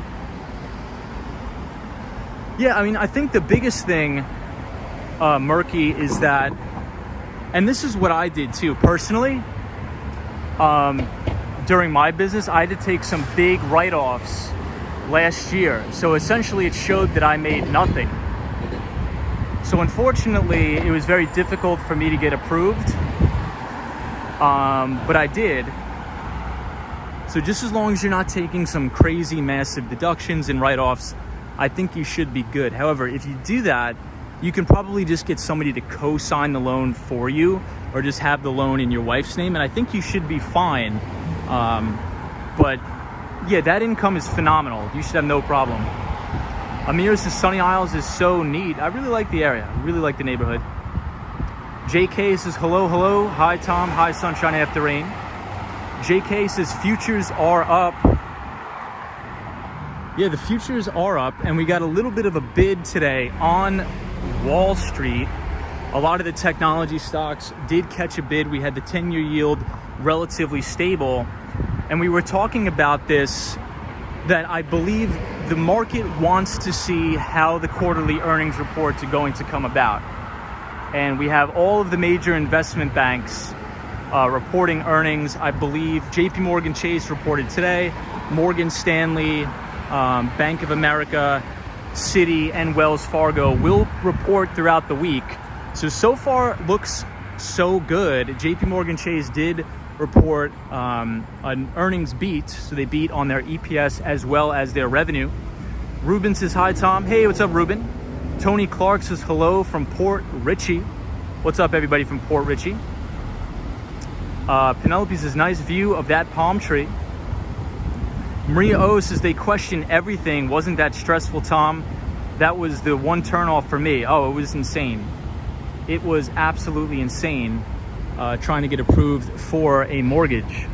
Yeah, I mean, I think the biggest thing, Murky, is that, and this is what I did too, personally, during my business, I had to take some big write-offs last year. So essentially it showed that I made nothing. So unfortunately, it was very difficult for me to get approved, but I did. So just as long as you're not taking some crazy massive deductions and write-offs, I think you should be good. However, if you do that, you can probably just get somebody to co-sign the loan for you, or just have the loan in your wife's name, and I think you should be fine. But yeah, that income is phenomenal. You should have no problem. Amir says Sunny Isles is so neat. I really like the area. I really like the neighborhood. JK says hello, hello. Hi Tom, hi Sunshine After Rain. JK says futures are up. Yeah, the futures are up, and we got a little bit of a bid today on Wall Street. A lot of the technology stocks did catch a bid. We had the 10-year yield relatively stable, and we were talking about this, that I believe the market wants to see how the quarterly earnings reports are going to come about. And we have all of the major investment banks reporting earnings. I believe JP Morgan Chase reported today, Morgan Stanley, Bank of America, Citi, and Wells Fargo will report throughout the week. So far looks so good. JP Morgan Chase did report an earnings beat, so they beat on their EPS as well as their revenue. Ruben says hi Tom. Hey, what's up Ruben? Tony Clark says hello from Port Richey. What's up everybody from Port Richey? Penelope says nice view of that palm tree. Maria O says they question everything. Wasn't that stressful, Tom? That was the one turnoff for me. Oh, it was insane. It was absolutely insane trying to get approved for a mortgage.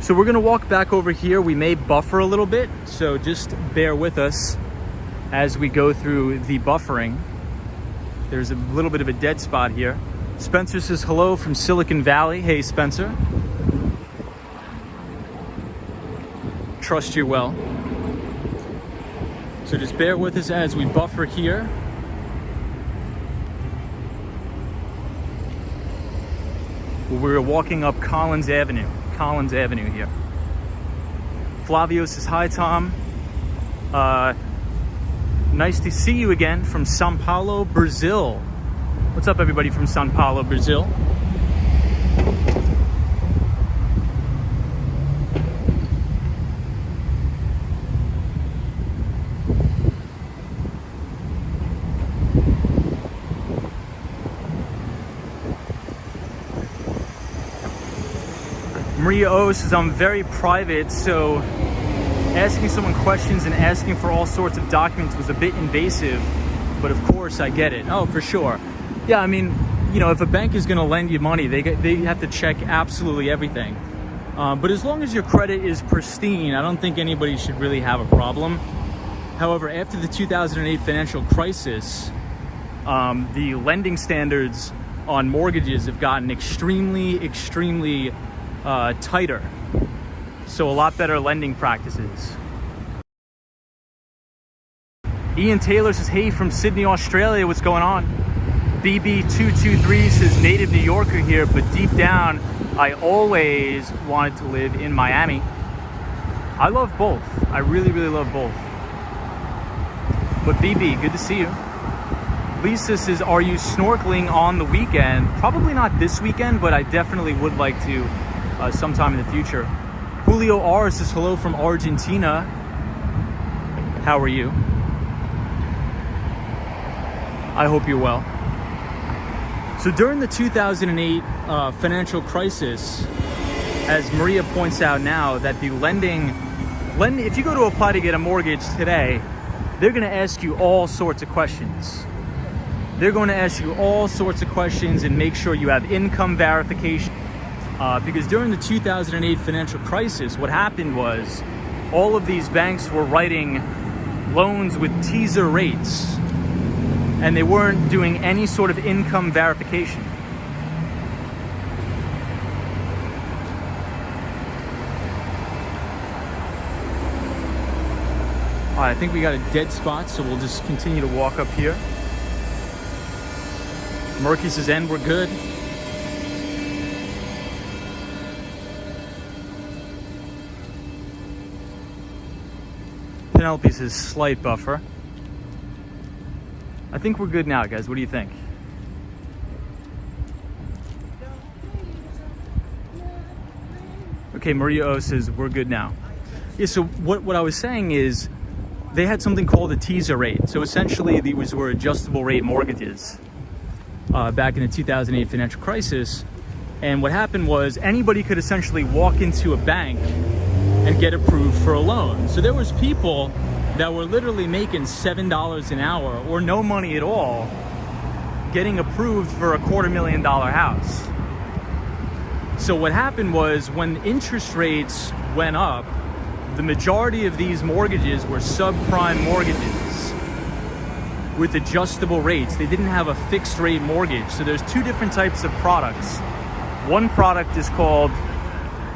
So we're gonna walk back over here. We may buffer a little bit, so just bear with us as we go through the buffering. There's a little bit of a dead spot here. Spencer says hello from Silicon Valley. Hey, Spencer. Trust you well. So just bear with us as we buffer here. We're walking up Collins Avenue here. Flavio says, hi, Tom. Nice to see you again from Sao Paulo, Brazil. What's up, everybody from Sao Paulo, Brazil? Maria O says, I'm very private, so asking someone questions and asking for all sorts of documents was a bit invasive, but of course I get it. Oh, for sure. Yeah, I mean, you know, if a bank is going to lend you money, they have to check absolutely everything. But as long as your credit is pristine, I don't think anybody should really have a problem. However, after the 2008 financial crisis, the lending standards on mortgages have gotten extremely tighter. So a lot better lending practices. Ian Taylor says, hey, from Sydney, Australia, what's going on? BB223 says, native New Yorker here, but deep down, I always wanted to live in Miami. I love both. I really love both. But BB, good to see you. Lisa says, are you snorkeling on the weekend? Probably not this weekend, but I definitely would like to sometime in the future. Julio R says, hello from Argentina. How are you? I hope you're well. So during the 2008 financial crisis, as Maria points out now, that the if you go to apply to get a mortgage today, they're going to ask you all sorts of questions. They're going to ask you all sorts of questions and make sure you have income verification. Because during the 2008 financial crisis, what happened was all of these banks were writing loans with teaser rates, and they weren't doing any sort of income verification. All right, I think we got a dead spot, so we'll just continue to walk up here. Murky says, and we're good. Penelope says, slight buffer. I think we're good now, guys. What do you think? Okay, Maria O says, we're good now. Yeah, so what I was saying is they had something called a teaser rate. So essentially these were adjustable rate mortgages back in the 2008 financial crisis. And what happened was anybody could essentially walk into a bank and get approved for a loan. So there was people that were literally making $7 an hour or no money at all getting approved for a $250,000 house. So what happened was when interest rates went up, the majority of these mortgages were subprime mortgages with adjustable rates. They didn't have a fixed rate mortgage. So there's two different types of products. One product is called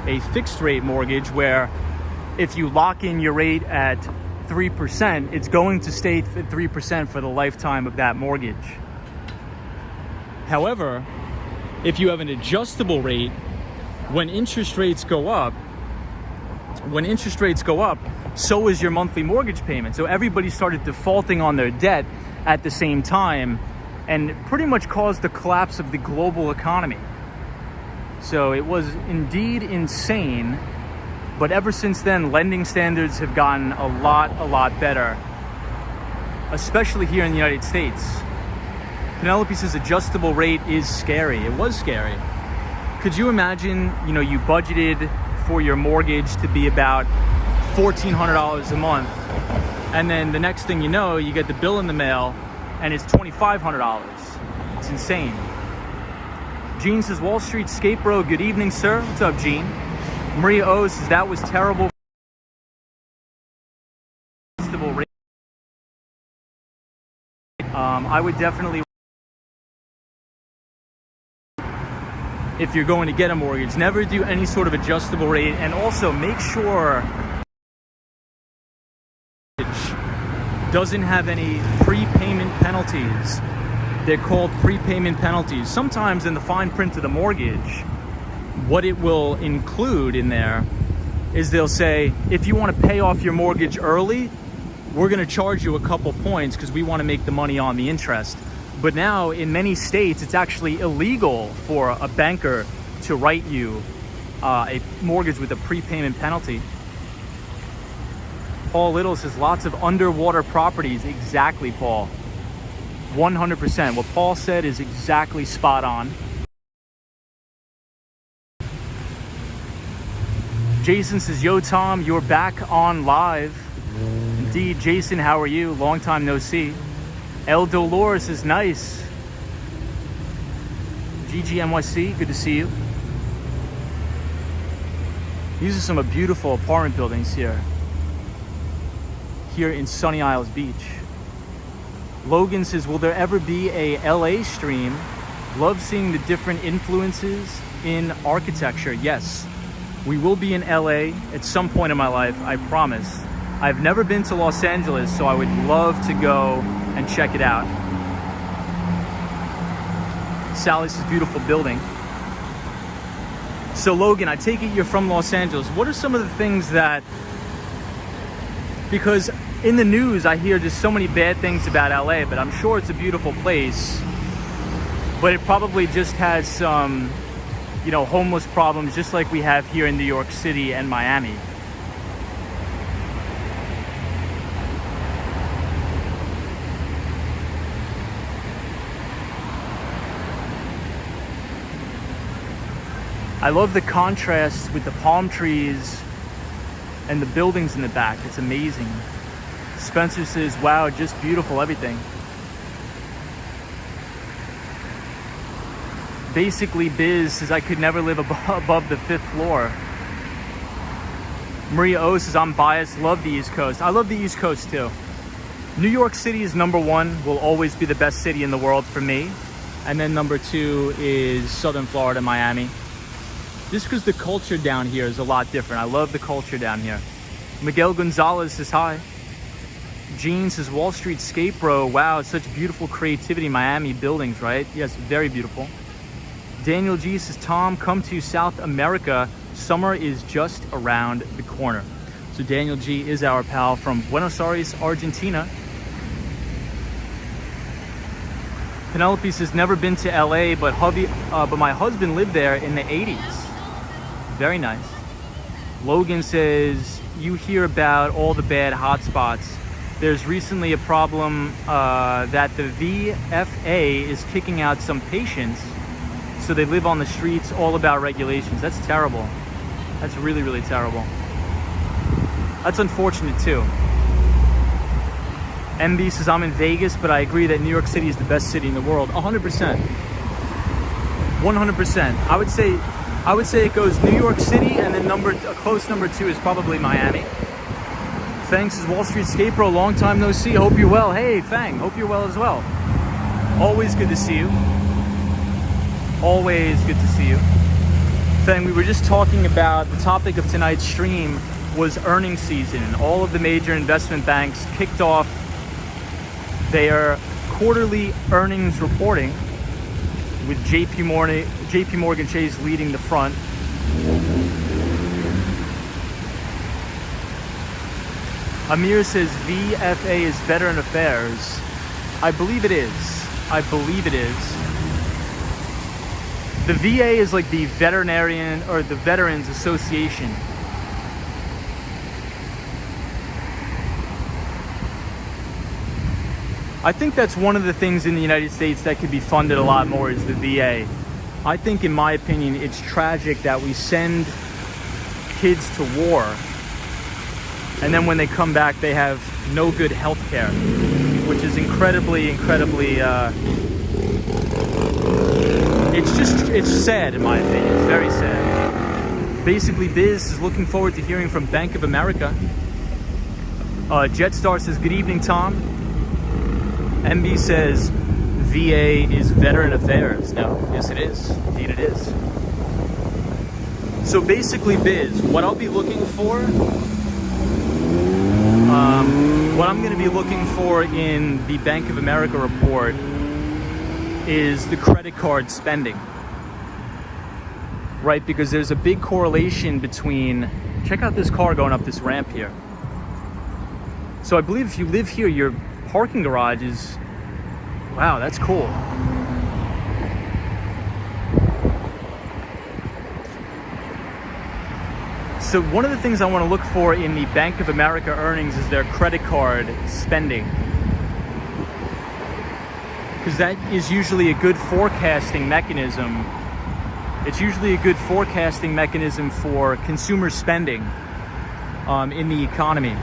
a fixed rate mortgage, where if you lock in your rate at 3%, it's going to stay at 3% for the lifetime of that mortgage. However, if you have an adjustable rate, when interest rates go up, so is your monthly mortgage payment. So everybody started defaulting on their debt at the same time and pretty much caused the collapse of the global economy. So it was indeed insane. But ever since then, lending standards have gotten a lot better, especially here in the United States. Penelope says adjustable rate is scary. It was scary. Could you imagine, you budgeted for your mortgage to be about $1,400 a month, and then the next thing you know, you get the bill in the mail and it's $2,500. It's insane. Gene says, Wall Street Skate Bro, good evening, sir. What's up, Gene? Maria O says, that was terrible. I would definitely, if you're going to get a mortgage, never do any sort of adjustable rate, and also make sure it doesn't have any prepayment penalties. They're called prepayment penalties. Sometimes in the fine print of the mortgage, what it will include in there is they'll say, if you want to pay off your mortgage early, we're going to charge you a couple points because we want to make the money on the interest. But now in many states, it's actually illegal for a banker to write you a mortgage with a prepayment penalty. Paul Little says, lots of underwater properties. Exactly, Paul. 100%. What Paul said is exactly spot on. Jason says, yo, Tom, you're back on live. Indeed, Jason, how are you? Long time no see. El Dolores is nice. GGNYC, good to see you. These are some beautiful apartment buildings here in Sunny Isles Beach. Logan says, will there ever be a LA stream? Love seeing the different influences in architecture. Yes, we will be in LA at some point in my life, I promise. I've never been to Los Angeles, so I would love to go and check it out. Sally's beautiful building. So Logan, I take it you're from Los Angeles. What are some of the things that, because in the news I hear just so many bad things about LA, but I'm sure it's a beautiful place, but it probably just has some, you know, homeless problems just like we have here in New York City and Miami. I love the contrast with the palm trees and the buildings in the back. It's amazing. Spencer says, wow, just beautiful, everything. Basically, Biz says, I could never live above the 5th floor. Maria O says, I'm biased, love the East Coast. I love the East Coast too. New York City is #1, will always be the best city in the world for me. And then #2 is Southern Florida, Miami. Just because the culture down here is a lot different. I love the culture down here. Miguel Gonzalez says hi. Gene says, Wall Street Skate Bro. Wow, it's such beautiful creativity. Miami buildings, right? Yes, very beautiful. Daniel G says, Tom, come to South America. Summer is just around the corner. So Daniel G is our pal from Buenos Aires, Argentina. Penelope says, never been to LA, but my husband lived there in the 80s. Very nice. Logan says, you hear about all the bad hotspots. There's recently a problem that the VFA is kicking out some patients, so they live on the streets, all about regulations. That's terrible. That's really, really terrible. That's unfortunate too. MB says, I'm in Vegas, but I agree that New York City is the best city in the world. 100%. 100%. I would say it goes New York City, and then a close #2 is probably Miami. Fang says, Wall Street Skate Bro, long time no see. Hope you're well. Hey, Fang, hope you're well as well. Always good to see you. Always good to see you. Fang, we were just talking about the topic of tonight's stream was earnings season. All of the major investment banks kicked off their quarterly earnings reporting, with JP Morgan Chase leading the front. Amir says VFA is Veteran Affairs. I believe it is. I believe it is. The VA is like the veterinarian or the Veterans Association. I think that's one of the things in the United States that could be funded a lot more is the VA. I think, in my opinion, it's tragic that we send kids to war and then when they come back they have no good health care, which is incredibly it's sad in my opinion. It's very sad. Basically, Biz is looking forward to hearing from Bank of America. Jetstar says, good evening, Tom. MB says, VA is Veteran Affairs. No, yes it is. Indeed it is. So basically, Biz, what I'll be looking for, what I'm going to be looking for in the Bank of America report is the credit card spending. Right? Because there's a big correlation between, check out this car going up this ramp here. So I believe if you live here, your parking garage is, wow, that's cool. So one of the things I want to look for in the Bank of America earnings is their credit card spending, because that is usually a good forecasting mechanism It's usually a good forecasting mechanism for consumer spending in the economy.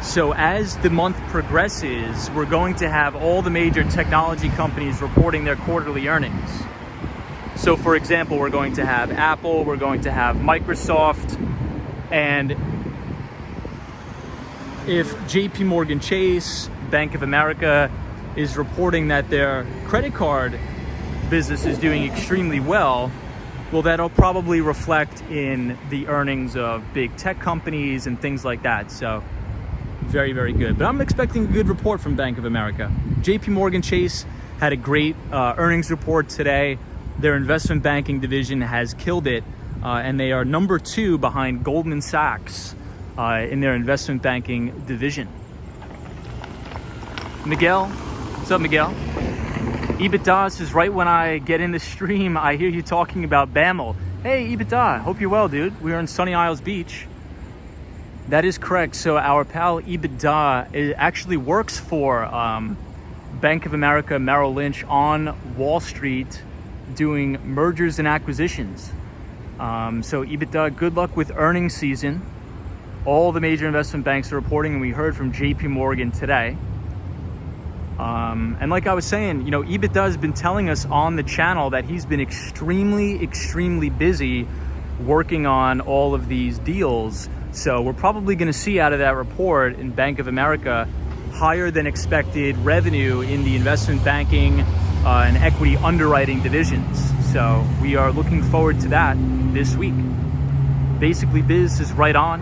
So as the month progresses, we're going to have all the major technology companies reporting their quarterly earnings. So for example, we're going to have Apple, we're going to have Microsoft, and if JP Morgan Chase, Bank of America is reporting that their credit card business is doing extremely well, well, that'll probably reflect in the earnings of big tech companies and things like that. So very, very good. But I'm expecting a good report from Bank of America. JP Morgan Chase had a great earnings report today. Their investment banking division has killed it, and they are number 2 behind Goldman Sachs in their investment banking division. Miguel, what's up, Miguel? EBITDA says, right when I get in the stream, I hear you talking about BAML. Hey, EBITDA, hope you're well, dude. We're in Sunny Isles Beach. That is correct. So our pal EBITDA actually works for Bank of America Merrill Lynch on Wall Street doing mergers and acquisitions. So EBITDA, good luck with earnings season. All the major investment banks are reporting, and we heard from JP Morgan today. And like I was saying, you know, EBITDA has been telling us on the channel that he's been extremely busy working on all of these deals. So we're probably going to see out of that report in Bank of America higher than expected revenue in the investment banking and equity underwriting divisions. So we are looking forward to that this week. Basically Biz is right on.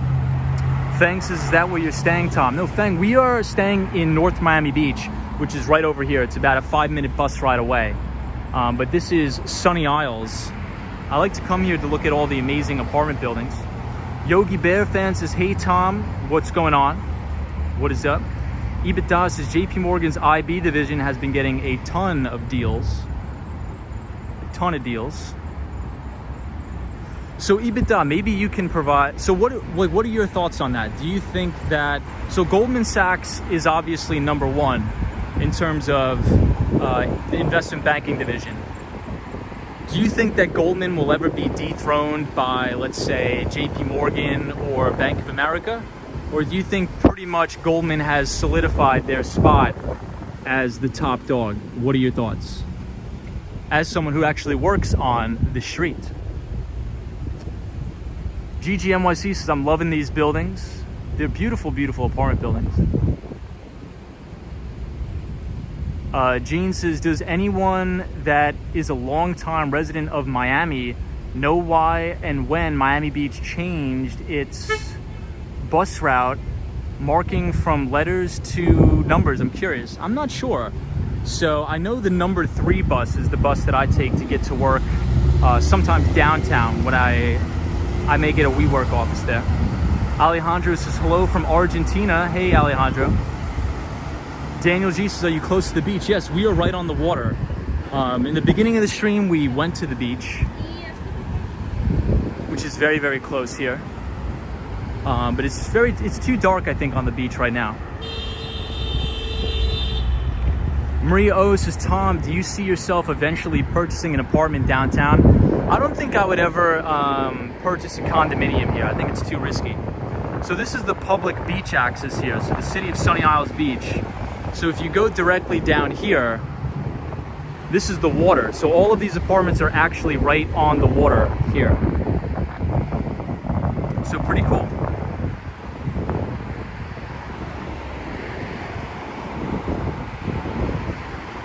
Thanks, is that where you're staying, Tom? No, Feng, we are staying in North Miami Beach, which is right over here. It's about a 5-minute bus ride away. But this is Sunny Isles. I like to come here to look at all the amazing apartment buildings. Yogi Bear fan says, hey Tom, what's going on? What is up? EBITDA says JP Morgan's IB division has been getting a ton of deals. A ton of deals. So EBITDA, maybe you can provide, so what are your thoughts on that? Do you think that, so Goldman Sachs is obviously number 1 in terms of the investment banking division. Do you think that Goldman will ever be dethroned by, let's say, JP Morgan or Bank of America? Or do you think pretty much Goldman has solidified their spot as the top dog? What are your thoughts? As someone who actually works on the street. GGMYC says, I'm loving these buildings. They're beautiful, beautiful apartment buildings. Gene says, does anyone that is a long-time resident of Miami know why and when Miami Beach changed its bus route marking from letters to numbers? I'm curious. I'm not sure. So I know the number 3 bus is the bus that I take to get to work, sometimes downtown when I may get a WeWork office there. Alejandro says, hello from Argentina. Hey, Alejandro. Daniel G says, are you close to the beach? Yes, we are right on the water. In the beginning of the stream, we went to the beach, which is very, very close here. But it's too dark, I think, on the beach right now. Maria O says, Tom, do you see yourself eventually purchasing an apartment downtown? I don't think I would ever purchase a condominium here. I think it's too risky. So this is the public beach access here. So the city of Sunny Isles Beach. So if you go directly down here, this is the water. So all of these apartments are actually right on the water here. So pretty cool.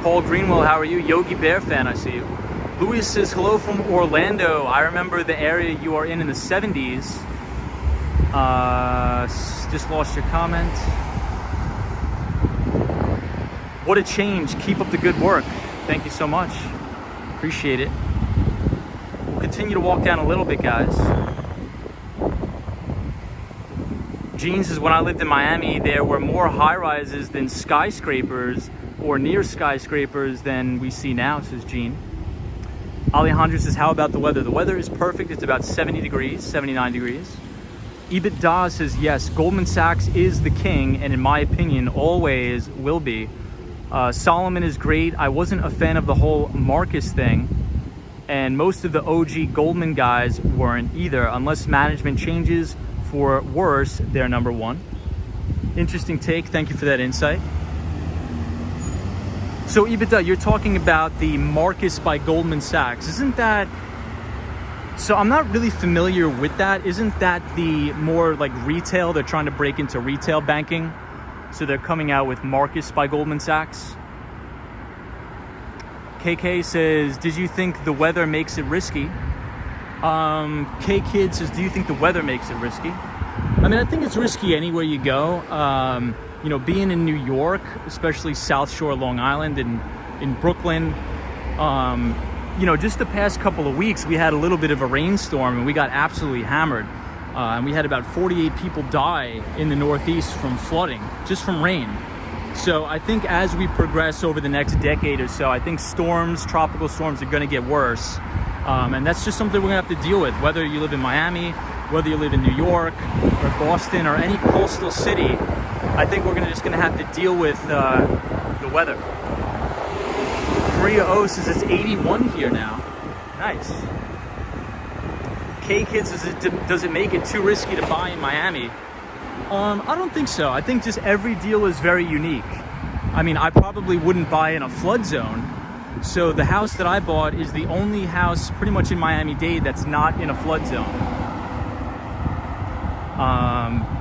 Paul Greenwell, how are you? Yogi Bear fan, I see you. Louis says, hello from Orlando. I remember the area you are in the 70s. Just lost your comment. What a change. Keep up the good work. Thank you so much. Appreciate it. We'll continue to walk down a little bit, guys. Gene says, when I lived in Miami, there were more high-rises than skyscrapers, or near skyscrapers, than we see now, says Gene. Alejandro says, how about the weather? The weather is perfect. It's about 70 degrees, 79 degrees. EBITDA says, yes, Goldman Sachs is the king, and in my opinion, always will be. Solomon is great. I wasn't a fan of the whole Marcus thing. and most of the OG Goldman guys weren't either. Unless management changes for worse, they're number one. Interesting take. Thank you for that insight. So EBITDA, you're talking about the Marcus by Goldman Sachs. Isn't that... So I'm not really familiar with that. Isn't that the more like retail? They're trying to break into retail banking. So they're coming out with Marcus by Goldman Sachs. KK says, did you think the weather makes it risky? K-Kid says, do you think the weather makes it risky? I mean, I think it's risky anywhere you go. You know, being in New York, especially South Shore, Long Island, and in Brooklyn, you know, just the past couple of weeks, we had a little bit of a rainstorm and we got absolutely hammered. And we had about 48 people die in the Northeast from flooding, just from rain. So I think as we progress over the next decade or so, I think storms, tropical storms are going to get worse. And that's just something we're going to have to deal with, whether you live in Miami, whether you live in New York or Boston or any coastal city. I think we're just going to have to deal with the weather. Maria O says it's 81 here now. Nice. K-Kid says, does it make it too risky to buy in Miami? I don't think so. I think just every deal is very unique. I mean, I probably wouldn't buy in a flood zone. So the house that I bought is the only house pretty much in Miami-Dade that's not in a flood zone.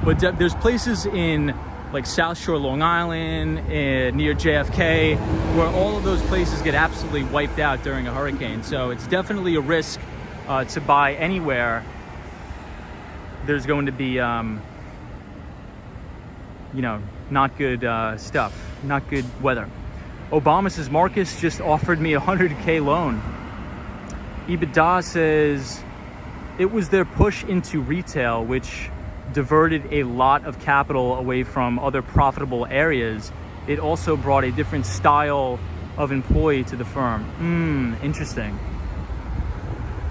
But there's places in like South Shore, Long Island, near JFK, where all of those places get absolutely wiped out during a hurricane. So it's definitely a risk to buy anywhere. There's going to be, you know, not good stuff, not good weather. Obama says, Marcus just offered me a $100K loan. EBITDA says, it was their push into retail, which diverted a lot of capital away from other profitable areas. It also brought a different style of employee to the firm. Interesting.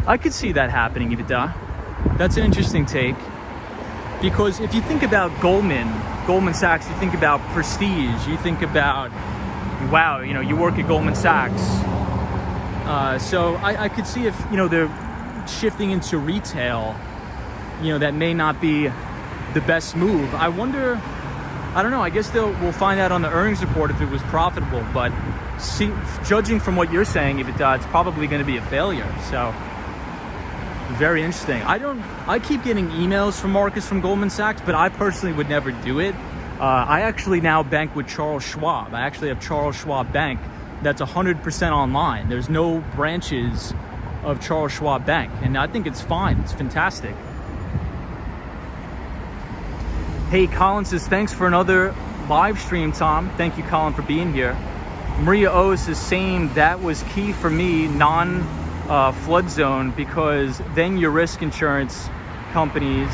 I could see that happening, EBITDA. That's an interesting take. Because if you think about Goldman Sachs, you think about prestige, you think about, wow, you know, you work at Goldman Sachs. So I could see if, you know, they're shifting into retail, you know, that may not be the best move. I wonder, I don't know, I guess we'll find out on the earnings report if it was profitable, but judging from what you're saying, EBITDA, it's probably going to be a failure. So very interesting. I keep getting emails from Marcus from Goldman Sachs, but I personally would never do it. I actually now bank with Charles Schwab. I actually have Charles Schwab Bank that's 100% online. There's no branches of Charles Schwab Bank, and I think it's fine. It's fantastic. Hey, Colin says, thanks for another live stream, Tom. Thank you, Colin, for being here. Maria O says, same, that was key for me, non-flood zone, because then your risk insurance companies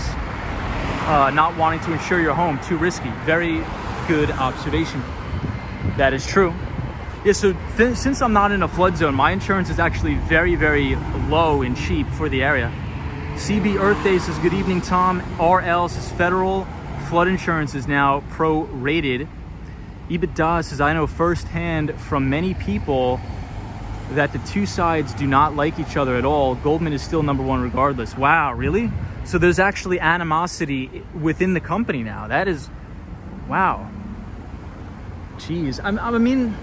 not wanting to insure your home, too risky. Very good observation. That is true. Yeah, so since I'm not in a flood zone, my insurance is actually very, very low and cheap for the area. CB Earth Day says, good evening, Tom. RL says, federal flood insurance is now pro-rated. EBITDA says, I know firsthand from many people that the two sides do not like each other at all. Goldman is still number one regardless. Wow, really? So there's actually animosity within the company now. That is, wow. Jeez, I mean,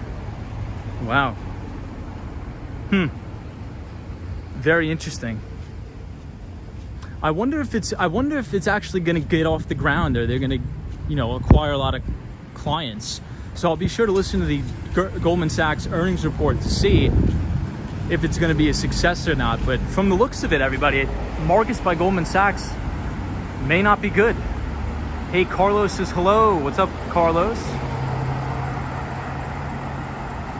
wow. Very interesting. I wonder if it's actually going to get off the ground, or they're going to, you know, acquire a lot of clients. So I'll be sure to listen to the Goldman Sachs earnings report to see if it's going to be a success or not. But from the looks of it, everybody, Marcus by Goldman Sachs may not be good. Hey, Carlos says hello. What's up, Carlos?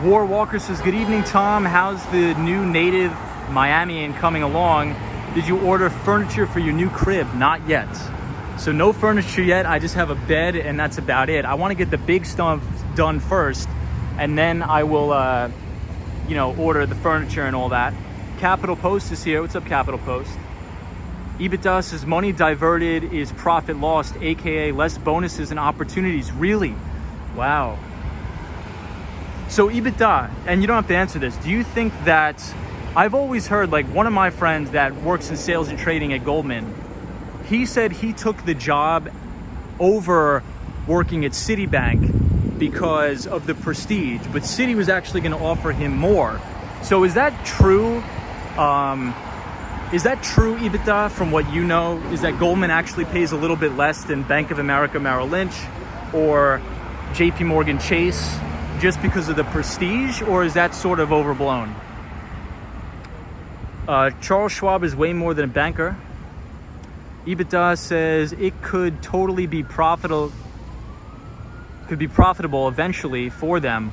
War Walker says, good evening, Tom. How's the new native Miamian coming along? Did you order furniture for your new crib? Not yet. So no furniture yet. I just have a bed and that's about it. I want to get the big stuff done first, and then I will, you know, order the furniture and all that. Capital Post is here. What's up, Capital Post? EBITDA says, money diverted is profit lost, aka less bonuses and opportunities. Really? Wow. So EBITDA, and you don't have to answer this, do you think that I've always heard, like, one of my friends that works in sales and trading at Goldman, he said he took the job over working at Citibank because of the prestige, but Citi was actually going to offer him more. So is that true? Is that true, EBITDA, from what you know? Is that Goldman actually pays a little bit less than Bank of America Merrill Lynch or JP Morgan Chase just because of the prestige, or is that sort of overblown? Charles Schwab is way more than a banker. EBITDA says it could totally be profitable eventually for them,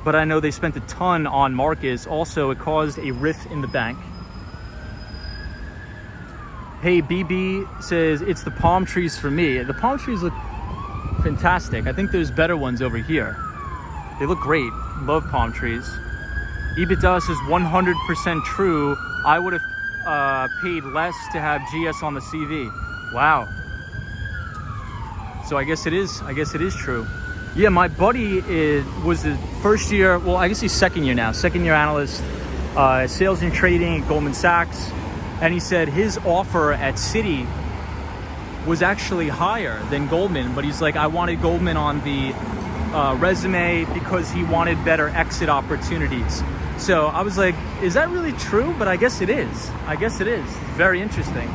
but I know they spent a ton on Marcus. Also, it caused a rift in the bank. Hey, BB says it's the palm trees for me. The palm trees look fantastic. I think there's better ones over here. They look great. Love palm trees. EBITDA says 100% true. I would have paid less to have GS on the CV. Wow. So I guess it is true. Yeah, my buddy was the first year, well, I guess he's second year now, second year analyst, sales and trading at Goldman Sachs. And he said his offer at Citi was actually higher than Goldman, but he's like, I wanted Goldman on the resume because he wanted better exit opportunities. So I was like, is that really true? But I guess it is. It's very interesting.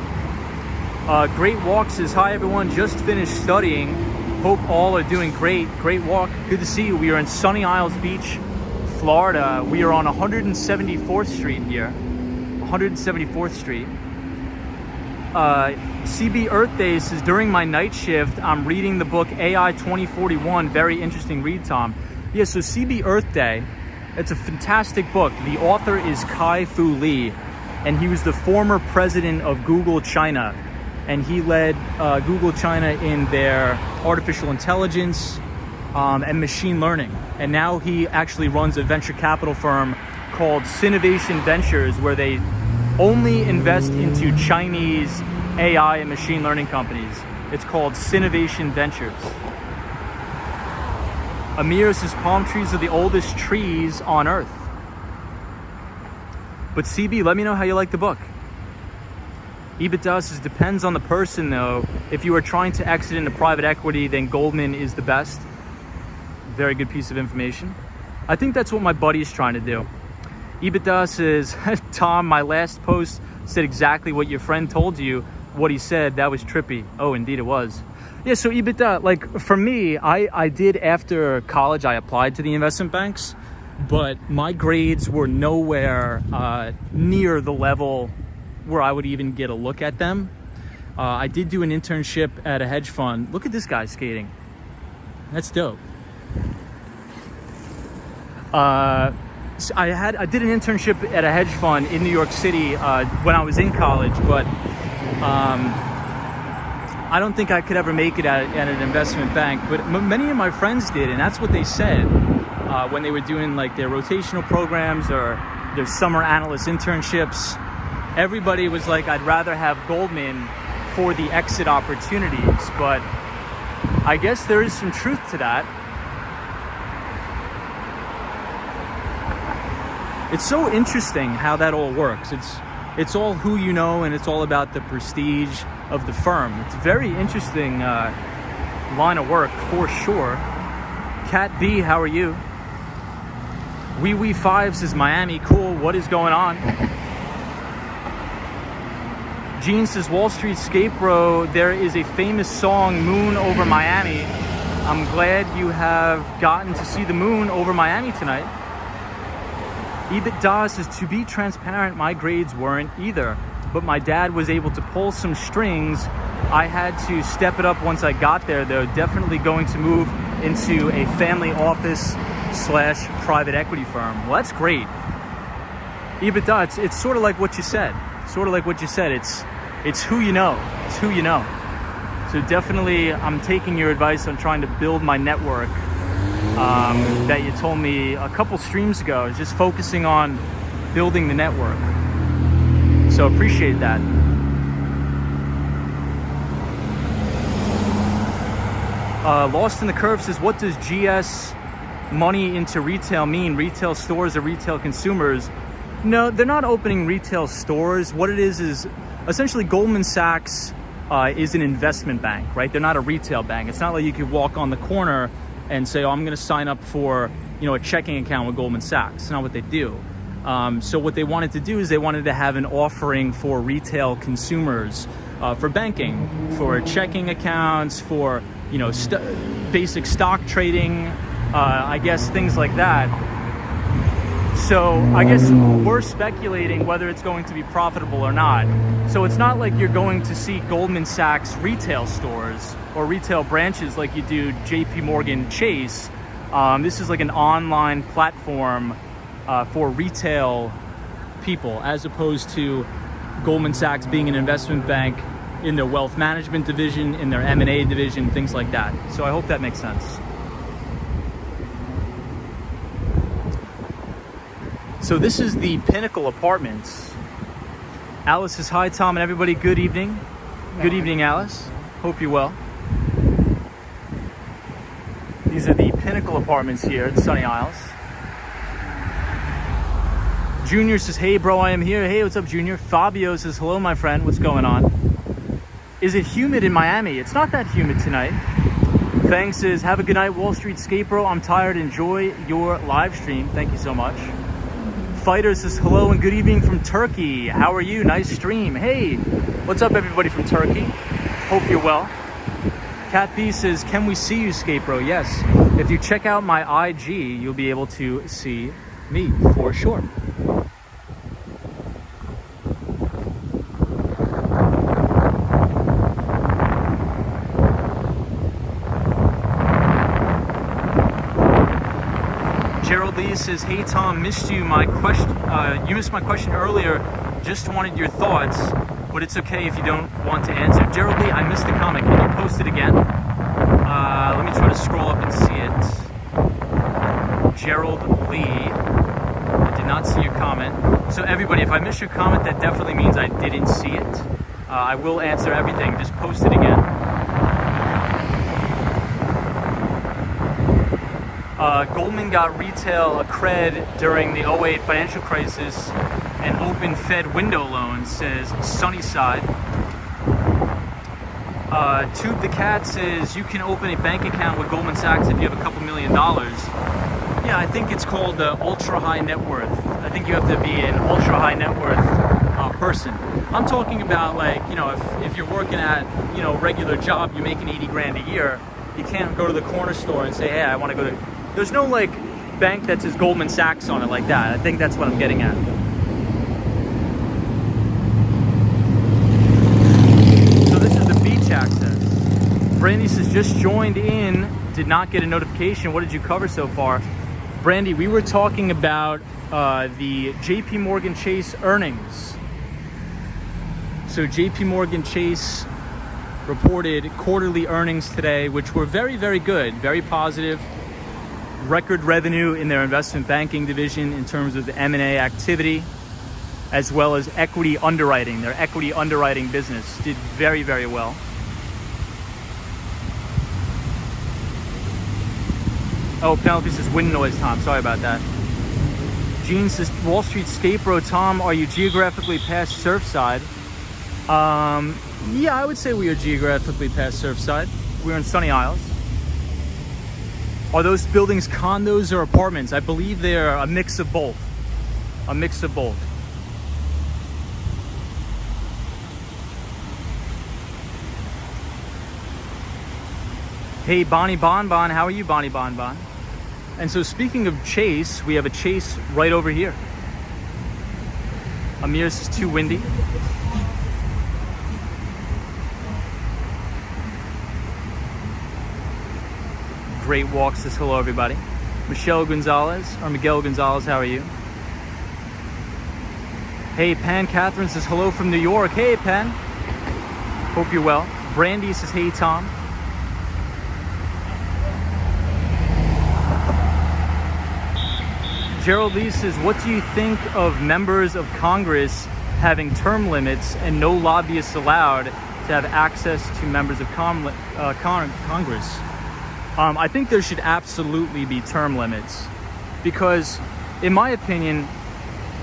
Great Walk says, hi everyone, just finished studying. Hope all are doing great. Great Walk, good to see you. We are in Sunny Isles Beach, Florida. We are on 174th Street here. 174th Street. CB Earth Day says, during my night shift, I'm reading the book AI 2041. Very interesting read, Tom. Yeah, so CB Earth Day, it's a fantastic book. The author is Kai-Fu Lee, and he was the former president of Google China. And he led Google China in their artificial intelligence and machine learning. And now he actually runs a venture capital firm called Synovation Ventures, where they only invest into Chinese AI and machine learning companies. It's called Synovation Ventures. Amir says palm trees are the oldest trees on earth. But CB, let me know how you like the book. EBITDA says depends on the person though. If you are trying to exit into private equity, then Goldman is the best. Very good piece of information. I think that's what my buddy is trying to do. EBITDA says, Tom, my last post said exactly what your friend told you. What he said, that was trippy. Oh, indeed it was. Yeah, so EBITDA, like for me, I did after college, I applied to the investment banks, but my grades were nowhere near the level where I would even get a look at them. I did do an internship at a hedge fund. Look at this guy skating. That's dope. So I did an internship at a hedge fund in New York City when I was in college, but I don't think I could ever make it at an investment bank. But many of my friends did, and that's what they said when they were doing like their rotational programs or their summer analyst internships. Everybody was like, I'd rather have Goldman for the exit opportunities, but I guess there is some truth to that. It's so interesting how that all works. It's all who you know, and it's all about the prestige of the firm. It's a very interesting line of work for sure. Cat B, how are you? Wee 5 says Miami, cool. What is going on? Gene says Wall Street Skate Bro, there is a famous song, Moon Over Miami. I'm glad you have gotten to see the moon over Miami tonight. EBITDA says, to be transparent, my grades weren't either, but my dad was able to pull some strings. I had to step it up once I got there, though. Definitely going to move into a family office / private equity firm. Well, that's great. EBITDA, it's sort of like what you said. It's who you know. It's who you know. So definitely, I'm taking your advice on trying to build my network that you told me a couple streams ago. Is just focusing on building the network. So appreciate that. Lost in the Curve says, what does GS money into retail mean? Retail stores or retail consumers? No, they're not opening retail stores. What it is essentially Goldman Sachs is an investment bank, right? They're not a retail bank. It's not like you could walk on the corner and say, oh, I'm going to sign up for, a checking account with Goldman Sachs. It's not what they do. So what they wanted to do is they wanted to have an offering for retail consumers, for banking, for checking accounts, for, basic stock trading, I guess things like that. So I guess we're speculating whether it's going to be profitable or not. So it's not like you're going to see Goldman Sachs retail stores or retail branches like you do JP Morgan Chase. This is like an online platform for retail people, as opposed to Goldman Sachs being an investment bank in their wealth management division, in their M&A division, things like that. So I hope that makes sense. So this is the Pinnacle Apartments. Alice says, hi, Tom and everybody. Good evening. Good evening, Alice. Hope you're well. These are the Pinnacle Apartments here at Sunny Isles. Junior says, hey, bro, I am here. Hey, what's up, Junior? Fabio says, hello, my friend. What's going on? Is it humid in Miami? It's not that humid tonight. Fang says, have a good night, Wall Street Skate Bro. I'm tired. Enjoy your live stream. Thank you so much. Fighter says, hello and good evening from Turkey. How are you? Nice stream. Hey, what's up, everybody from Turkey? Hope you're well. Cat B says, can we see you, Skate Bro? Yes. If you check out my IG, you'll be able to see me for sure. Gerald Lee says, hey Tom, missed you. You missed my question earlier. Just wanted your thoughts, but it's okay if you don't want to answer. Gerald Lee, I missed the comment. Can you post it again? Let me try to scroll up and see it. Gerald Lee, I did not see your comment. So everybody, if I missed your comment, that definitely means I didn't see it. I will answer everything. Just post it again. Goldman got retail cred during the 2008 financial crisis and opened Fed window loans, says Sunnyside. Tube the Cat says you can open a bank account with Goldman Sachs if you have a couple $1 million. Yeah, I think it's called ultra high net worth. I think you have to be an ultra high net worth person. I'm talking about, like, if you're working at, regular job, you're making 80 grand a year, you can't go to the corner store and say, hey, I want to go to... There's no, bank that says Goldman Sachs on it like that. I think that's what I'm getting at. So this is the beach access. Brandy says, just joined in, did not get a notification. What did you cover so far? Brandy, we were talking about the JP Morgan Chase earnings. So JP Morgan Chase reported quarterly earnings today, which were very, very good, very positive. Record revenue in their investment banking division in terms of the M&A activity, as well as equity underwriting. Their equity underwriting business did very, very well. Oh, Penelope says wind noise, Tom. Sorry about that. Gene says, Wall Street Skate Bro, Tom, are you geographically past Surfside? Yeah, I would say we are geographically past Surfside. We're in Sunny Isles. Are those buildings condos or apartments? I believe they're a mix of both. A mix of both. Hey, Bonnie Bonbon. How are you, Bonnie Bonbon? And so speaking of Chase, we have a Chase right over here. Amir says too windy. Great Walk says hello, everybody. Miguel Gonzalez, how are you? Hey, Pan Catherine says hello from New York. Hey, Pan. Hope you're well. Brandy says, hey, Tom. Gerald Lee says, what do you think of members of Congress having term limits and no lobbyists allowed to have access to members of Congress? I think there should absolutely be term limits because, in my opinion,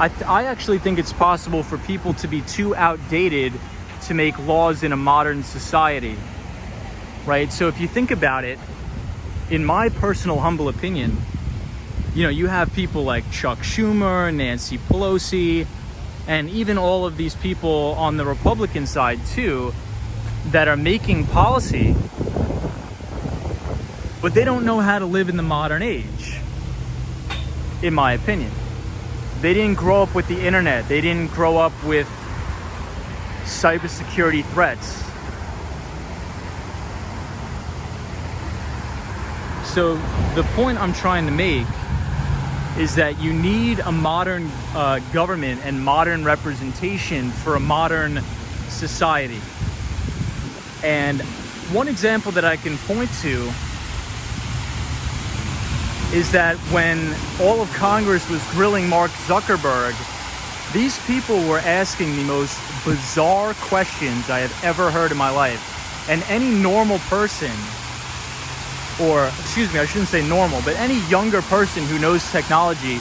I actually think it's possible for people to be too outdated to make laws in a modern society, right? So if you think about it, in my personal humble opinion, you know, you have people like Chuck Schumer, Nancy Pelosi, and even all of these people on the Republican side too, that are making policy, but they don't know how to live in the modern age, in my opinion. They didn't grow up with the internet. They didn't grow up with cybersecurity threats. So the point I'm trying to make is that you need a modern government and modern representation for a modern society. And one example that I can point to is that when all of Congress was grilling Mark Zuckerberg, these people were asking the most bizarre questions I have ever heard in my life. And any normal person, or excuse me, I shouldn't say normal, but any younger person who knows technology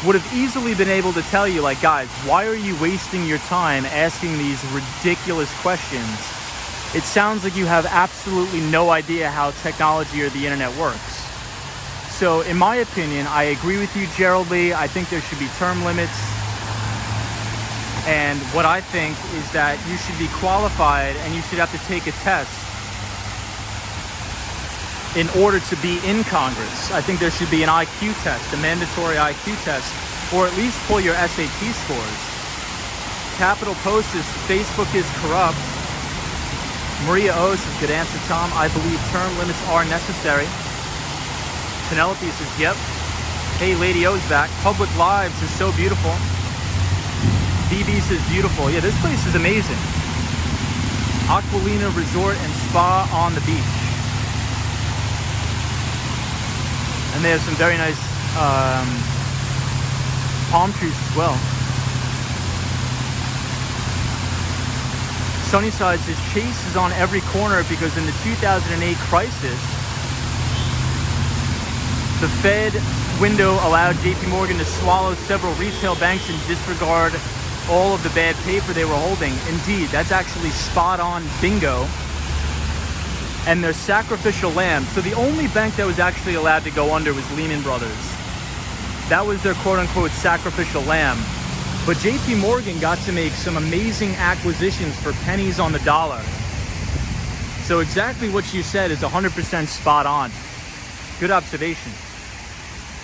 would have easily been able to tell you, like, guys, why are you wasting your time asking these ridiculous questions? It sounds like you have absolutely no idea how technology or the internet works. So in my opinion, I agree with you, Gerald Lee. I think there should be term limits. And what I think is that you should be qualified and you should have to take a test in order to be in Congress. I think there should be an IQ test, a mandatory IQ test, or at least pull your SAT scores. Capital Post is Facebook is corrupt. Maria O says, good answer, Tom. I believe term limits are necessary. Penelope says, yep. Hey, Lady O's back. Public Lives is so beautiful. BB says, beautiful. Yeah, this place is amazing. Aquilina Resort and Spa on the beach. And they have some very nice palm trees as well. Sunnyside says, Chase is on every corner because in the 2008 crisis, the Fed window allowed JP Morgan to swallow several retail banks and disregard all of the bad paper they were holding. Indeed, that's actually spot on, bingo. And they're sacrificial lambs. So the only bank that was actually allowed to go under was Lehman Brothers. That was their quote-unquote sacrificial lamb. But JP Morgan got to make some amazing acquisitions for pennies on the dollar. So exactly what you said is 100% spot on. Good observation.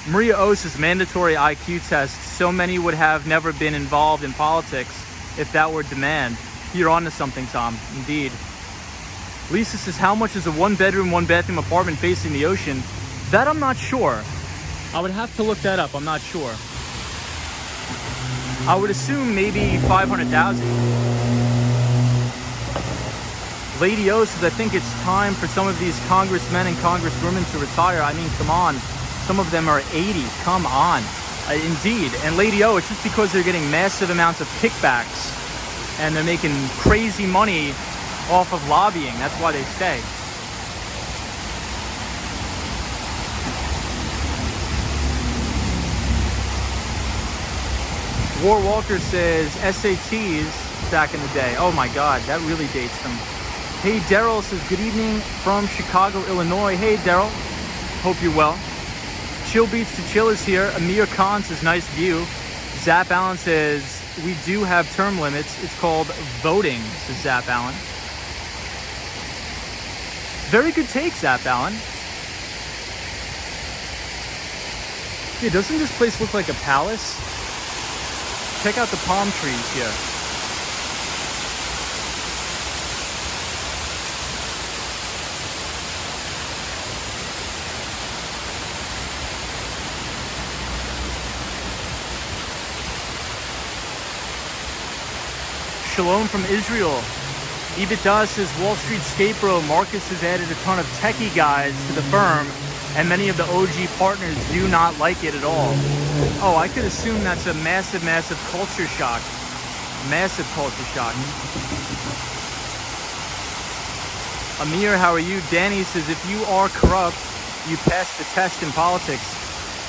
Maria O says mandatory IQ test. So many would have never been involved in politics if that were demand. You're on to something, Tom. Indeed. Lisa says, how much is a 1-bedroom, 1-bathroom apartment facing the ocean? That I'm not sure. I would have to look that up. I'm not sure. I would assume maybe 500,000. Lady O says, I think it's time for some of these congressmen and congresswomen to retire. I mean, come on. Some of them are 80. Come on. Indeed. And Lady O, it's just because they're getting massive amounts of kickbacks and they're making crazy money off of lobbying. That's why they stay. War Walker says SATs back in the day. Oh my God, that really dates them. Hey, Daryl says, good evening from Chicago, Illinois. Hey, Daryl. Hope you're well. Chill Beats to Chill is here. Amir Khan says, nice view. Zap Allen says, we do have term limits. It's called voting, says Zap Allen. Very good take, Zap Allen. Yeah, doesn't this place look like a palace? Check out the palm trees here. Shalom from Israel. EBITDA says, Wall Street scapegoat Marcus has added a ton of techie guys to the firm, and many of the OG partners do not like it at all. Oh, I could assume that's a massive, massive culture shock. Massive culture shock. Amir, how are you? Danny says, if you are corrupt, you pass the test in politics.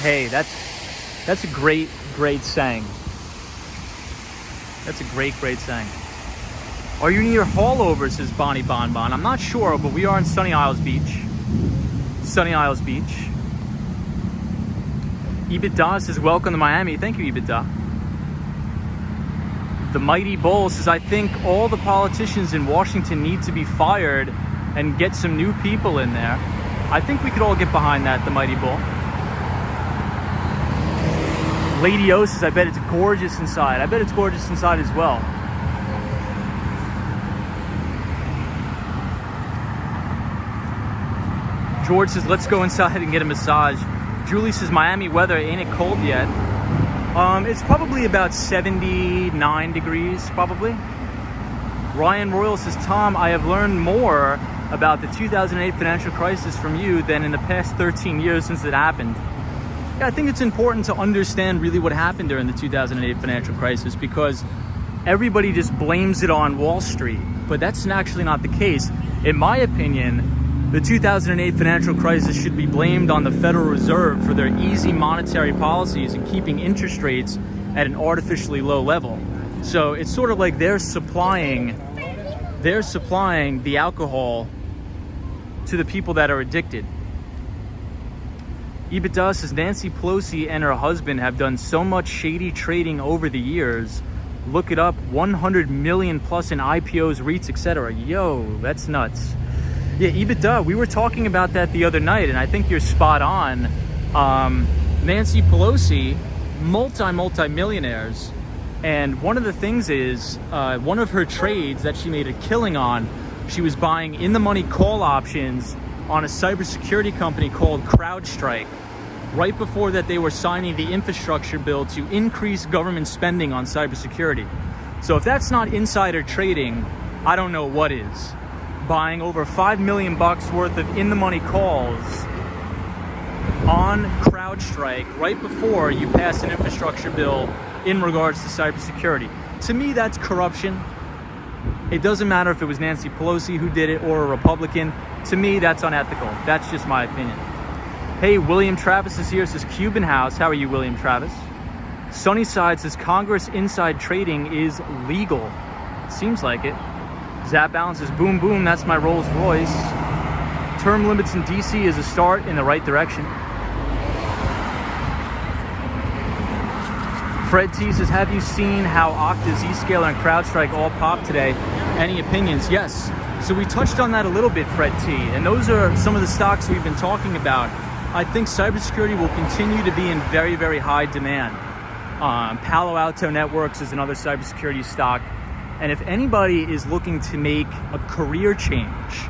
Hey, that's a great, great saying. That's a great saying. Are you near Hallover, says Bonnie Bonbon? I'm not sure, but we are in Sunny Isles Beach. Sunny Isles Beach. EBITDA says, welcome to Miami. Thank you, EBITDA. The Mighty Bull says, I think all the politicians in Washington need to be fired and get some new people in there. I think we could all get behind that, the Mighty Bull. Lady O says, I bet it's gorgeous inside. I bet it's gorgeous inside as well. George says, let's go inside and get a massage. Julie says, Miami weather, ain't it cold yet? It's probably about 79 degrees, probably. Ryan Royal says, Tom, I have learned more about the 2008 financial crisis from you than in the past 13 years since it happened. Yeah, I think it's important to understand really what happened during the 2008 financial crisis, because everybody just blames it on Wall Street, but that's actually not the case. In my opinion, the 2008 financial crisis should be blamed on the Federal Reserve for their easy monetary policies and keeping interest rates at an artificially low level. So it's sort of like they're supplying the alcohol to the people that are addicted. EBITDA says, Nancy Pelosi and her husband have done so much shady trading over the years. Look it up, 100 million plus in IPOs, REITs, etc. Yo, that's nuts. Yeah, EBITDA, we were talking about that the other night, and I think you're spot on. Nancy Pelosi, multi-millionaires, and one of the things is, one of her trades that she made a killing on, she was buying in-the-money call options on a cybersecurity company called CrowdStrike. Right before that, they were signing the infrastructure bill to increase government spending on cybersecurity. So if that's not insider trading, I don't know what is. Buying over $5 million worth of in-the-money calls on CrowdStrike right before you pass an infrastructure bill in regards to cybersecurity. To me, that's corruption. It doesn't matter if it was Nancy Pelosi who did it or a Republican. To me, that's unethical. That's just my opinion. Hey, William Travis is here, says Cuban House. How are you, William Travis? Sunnyside says Congress inside trading is legal. It seems like it. Zap Balance says, boom, boom, that's my Rolls Royce. Term limits in DC is a start in the right direction. Fred T says, have you seen how Okta, Zscaler, and CrowdStrike all popped today? Any opinions? Yes. So we touched on that a little bit, Fred T, and those are some of the stocks we've been talking about. I think cybersecurity will continue to be in very, very high demand. Palo Alto Networks is another cybersecurity stock. And if anybody is looking to make a career change,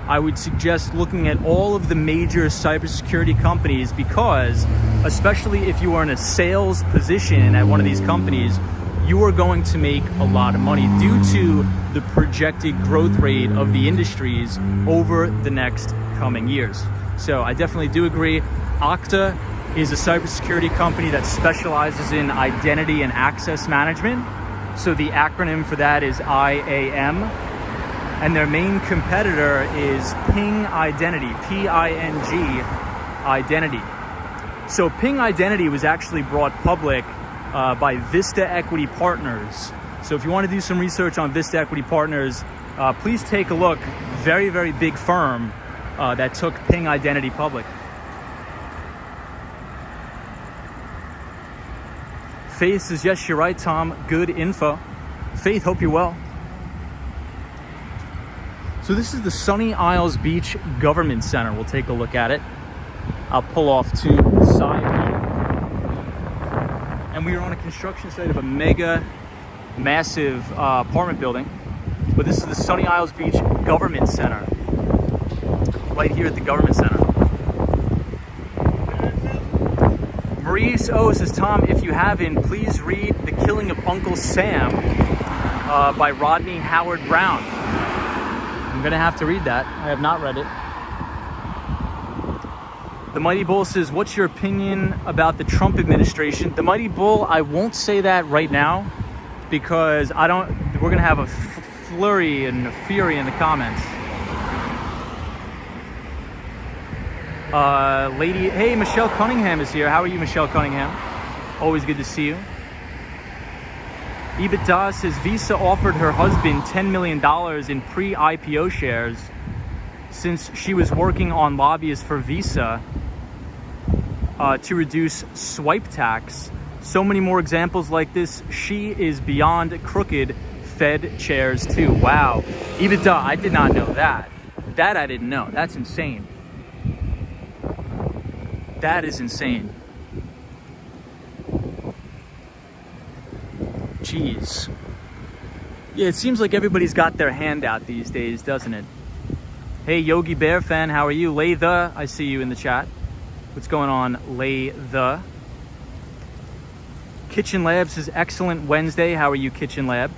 I would suggest looking at all of the major cybersecurity companies, because especially if you are in a sales position at one of these companies, you are going to make a lot of money due to the projected growth rate of the industries over the next coming years. So I definitely do agree. Okta is a cybersecurity company that specializes in identity and access management. So the acronym for that is IAM. And their main competitor is Ping Identity, P-I-N-G Identity. So Ping Identity was actually brought public by Vista Equity Partners. So if you want to do some research on Vista Equity Partners, please take a look. Very, very big firm that took Ping Identity public. Faith says, yes, you're right, Tom. Good info. Faith, hope you're well. So this is the Sunny Isles Beach Government Center. We'll take a look at it. I'll pull off to the side here. And we are on a construction site of a mega, massive apartment building. But this is the Sunny Isles Beach Government Center. Right here at the Government Center. Maurice O says, Tom, if you haven't, please read The Killing of Uncle Sam by Rodney Howard Brown. I'm going to have to read that. I have not read it. The Mighty Bull says, what's your opinion about the Trump administration? The Mighty Bull, I won't say that right now because we're going to have a flurry and a fury in the comments. Hey, Michelle Cunningham is here. How are you, Michelle Cunningham? Always good to see you. EBITDA says Visa offered her husband $10 million in pre-IPO shares since she was working on lobbyists for Visa to reduce swipe tax. So many more examples like this. She is beyond crooked. Fed chairs too. Wow. EBITDA, I did not know that. That I didn't know. That's insane. That is insane. Jeez. Yeah, it seems like everybody's got their hand out these days, doesn't it? Hey, Yogi Bear fan, how are you? Lay the, I see you in the chat. What's going on, Lay the? Kitchen Lab says, excellent Wednesday. How are you, Kitchen Lab?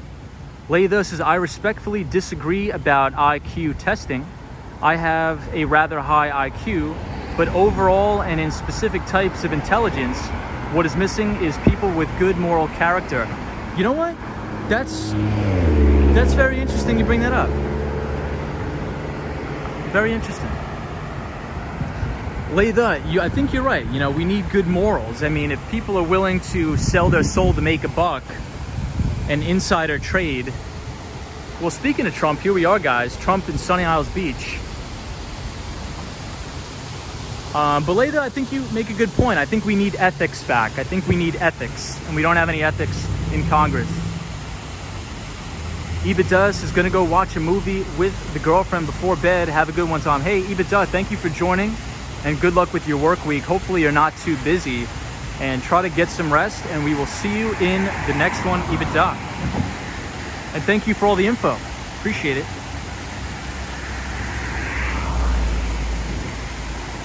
Lay the says, I respectfully disagree about IQ testing. I have a rather high IQ, but overall and in specific types of intelligence, what is missing is people with good moral character. You know what? That's very interesting you bring that up. Very interesting. I think you're right. You know, we need good morals. I mean, if people are willing to sell their soul to make a buck, an insider trade. Well, speaking of Trump, here we are, guys. Trump in Sunny Isles Beach. But I think you make a good point. I think we need ethics back. I think we need ethics, and we don't have any ethics in Congress. EBITDA is going to go watch a movie with the girlfriend before bed. Have a good one, Tom. Hey, EBITDA, thank you for joining, and good luck with your work week. Hopefully you're not too busy, and try to get some rest, and we will see you in the next one, EBITDA. And thank you for all the info. Appreciate it.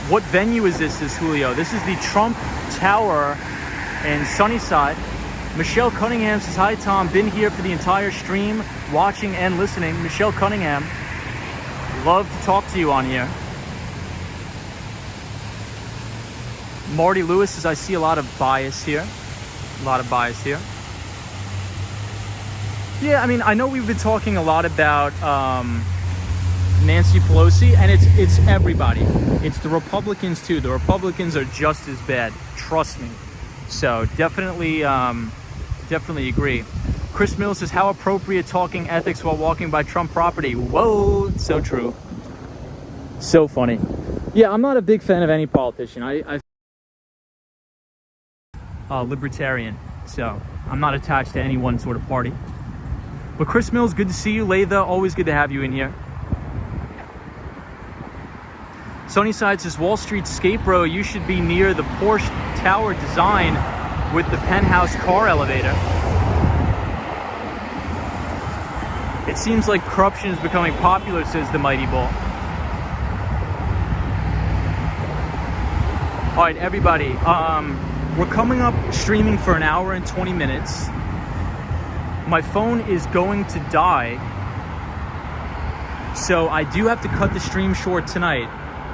What venue is this, Julio? This is the Trump Tower in Sunnyside. Michelle Cunningham says, hi, Tom. Been here for the entire stream, watching and listening. Michelle Cunningham, love to talk to you on here. Marty Lewis says, I see a lot of bias here. A lot of bias here. Yeah, I mean, I know we've been talking a lot about Nancy Pelosi, and it's everybody. It's the Republicans too. The Republicans are just as bad. Trust me. So definitely agree. Chris Mills says, how appropriate talking ethics while walking by Trump property. Whoa, so true. So funny. Yeah, I'm not a big fan of any politician. I libertarian, so I'm not attached to any one sort of party. But Chris Mills, good to see you. Latha, always good to have you in here. Sunnyside says, Wall Street Skate Bro, you should be near the Porsche Tower design with the penthouse car elevator. It seems like corruption is becoming popular, says the Mighty Bull. All right, everybody, we're coming up streaming for an hour and 20 minutes. My phone is going to die, so I do have to cut the stream short tonight.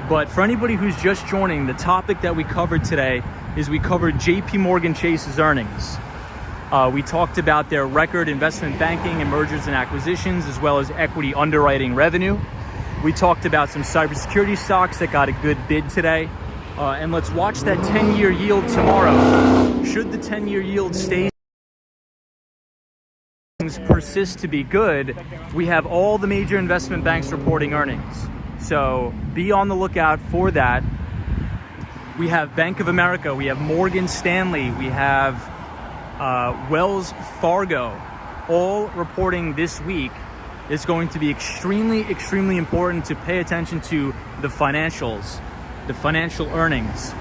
But for anybody who's just joining, the topic that we covered today is we covered JP Morgan Chase's earnings. We talked about their record investment banking and mergers and acquisitions, as well as equity underwriting revenue. We talked about some cybersecurity stocks that got a good bid today. And let's watch that 10-year yield tomorrow. Should the 10-year yield stay persist to be good, we have all the major investment banks reporting earnings. So be on the lookout for that. We have Bank of America, we have Morgan Stanley, we have Wells Fargo, all reporting this week. It's going to be extremely, extremely important to pay attention to the financials, the financial earnings.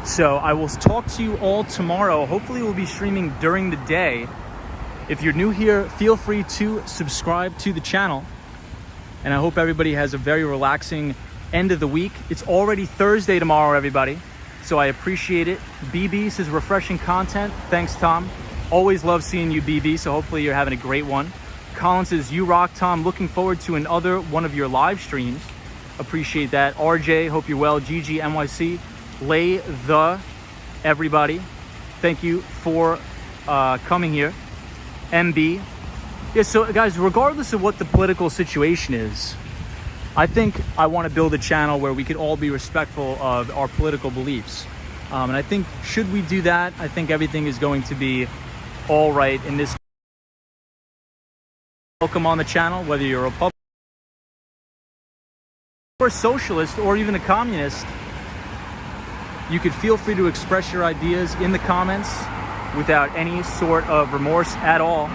So I will talk to you all tomorrow. Hopefully we'll be streaming during the day. If you're new here, feel free to subscribe to the channel. And I hope everybody has a very relaxing end of the week. It's already Thursday tomorrow, everybody. So I appreciate it. BB says refreshing content. Thanks, Tom. Always love seeing you, BB. So hopefully you're having a great one. Colin says, you rock, Tom. Looking forward to another one of your live streams. Appreciate that. RJ, hope you're well. GG, NYC. Lay the everybody. Thank you for coming here. MB. Yeah, so guys, regardless of what the political situation is, I think I want to build a channel where we could all be respectful of our political beliefs. And I think should we do that, I think everything is going to be all right in this welcome on the channel, whether you're a Republican or a socialist or even a communist. You could feel free to express your ideas in the comments without any sort of remorse at all,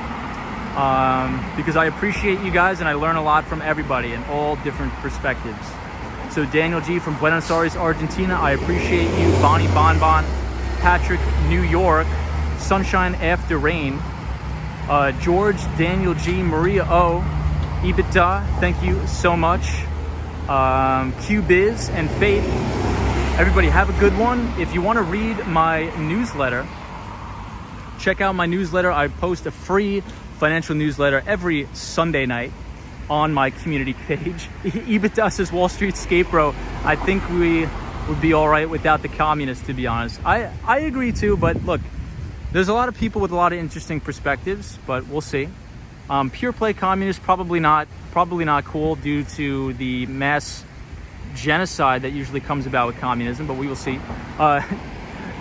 because I appreciate you guys and I learn a lot from everybody in all different perspectives. So Daniel G from Buenos Aires, Argentina, I appreciate you. Bonnie Bonbon, Patrick, New York, Sunshine After Rain, George, Daniel G, Maria O, EBITDA, thank you so much. Q-Biz and Faith. Everybody have a good one. If you want to read my newsletter, check out my newsletter. I post a free financial newsletter every Sunday night on my community page. EBITDA says Wall Street scapegoat. I think we would be all right without the communists, to be honest. I agree too, but look, there's a lot of people with a lot of interesting perspectives, but we'll see. Pure play communist, probably not cool due to the mass genocide that usually comes about with communism, but we will see.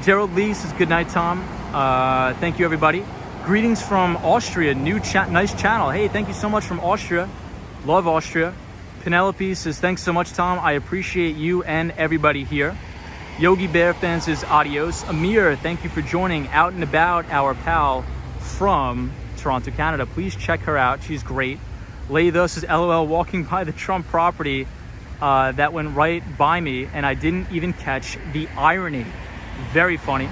Gerald Lee says good night, Tom. Thank you, everybody. Greetings from Austria. Nice channel. Hey, thank you so much from Austria. Love Austria. Penelope says thanks so much, Tom. I appreciate you and everybody here. Yogi Bear fan says adios. Amir, thank you for joining. Out and About, our pal from Toronto, Canada. Please check her out. She's great. Laytha says LOL, walking by the Trump property that went right by me and I didn't even catch the irony. Very funny.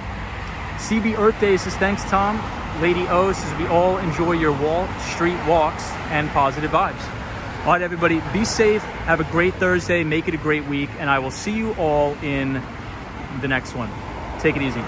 CB Earth Day says thanks, Tom. Lady O says we all enjoy your Wall Street walks and positive vibes. All right, everybody, be safe. Have a great Thursday. Make it a great week. And I will see you all in the next one. Take it easy.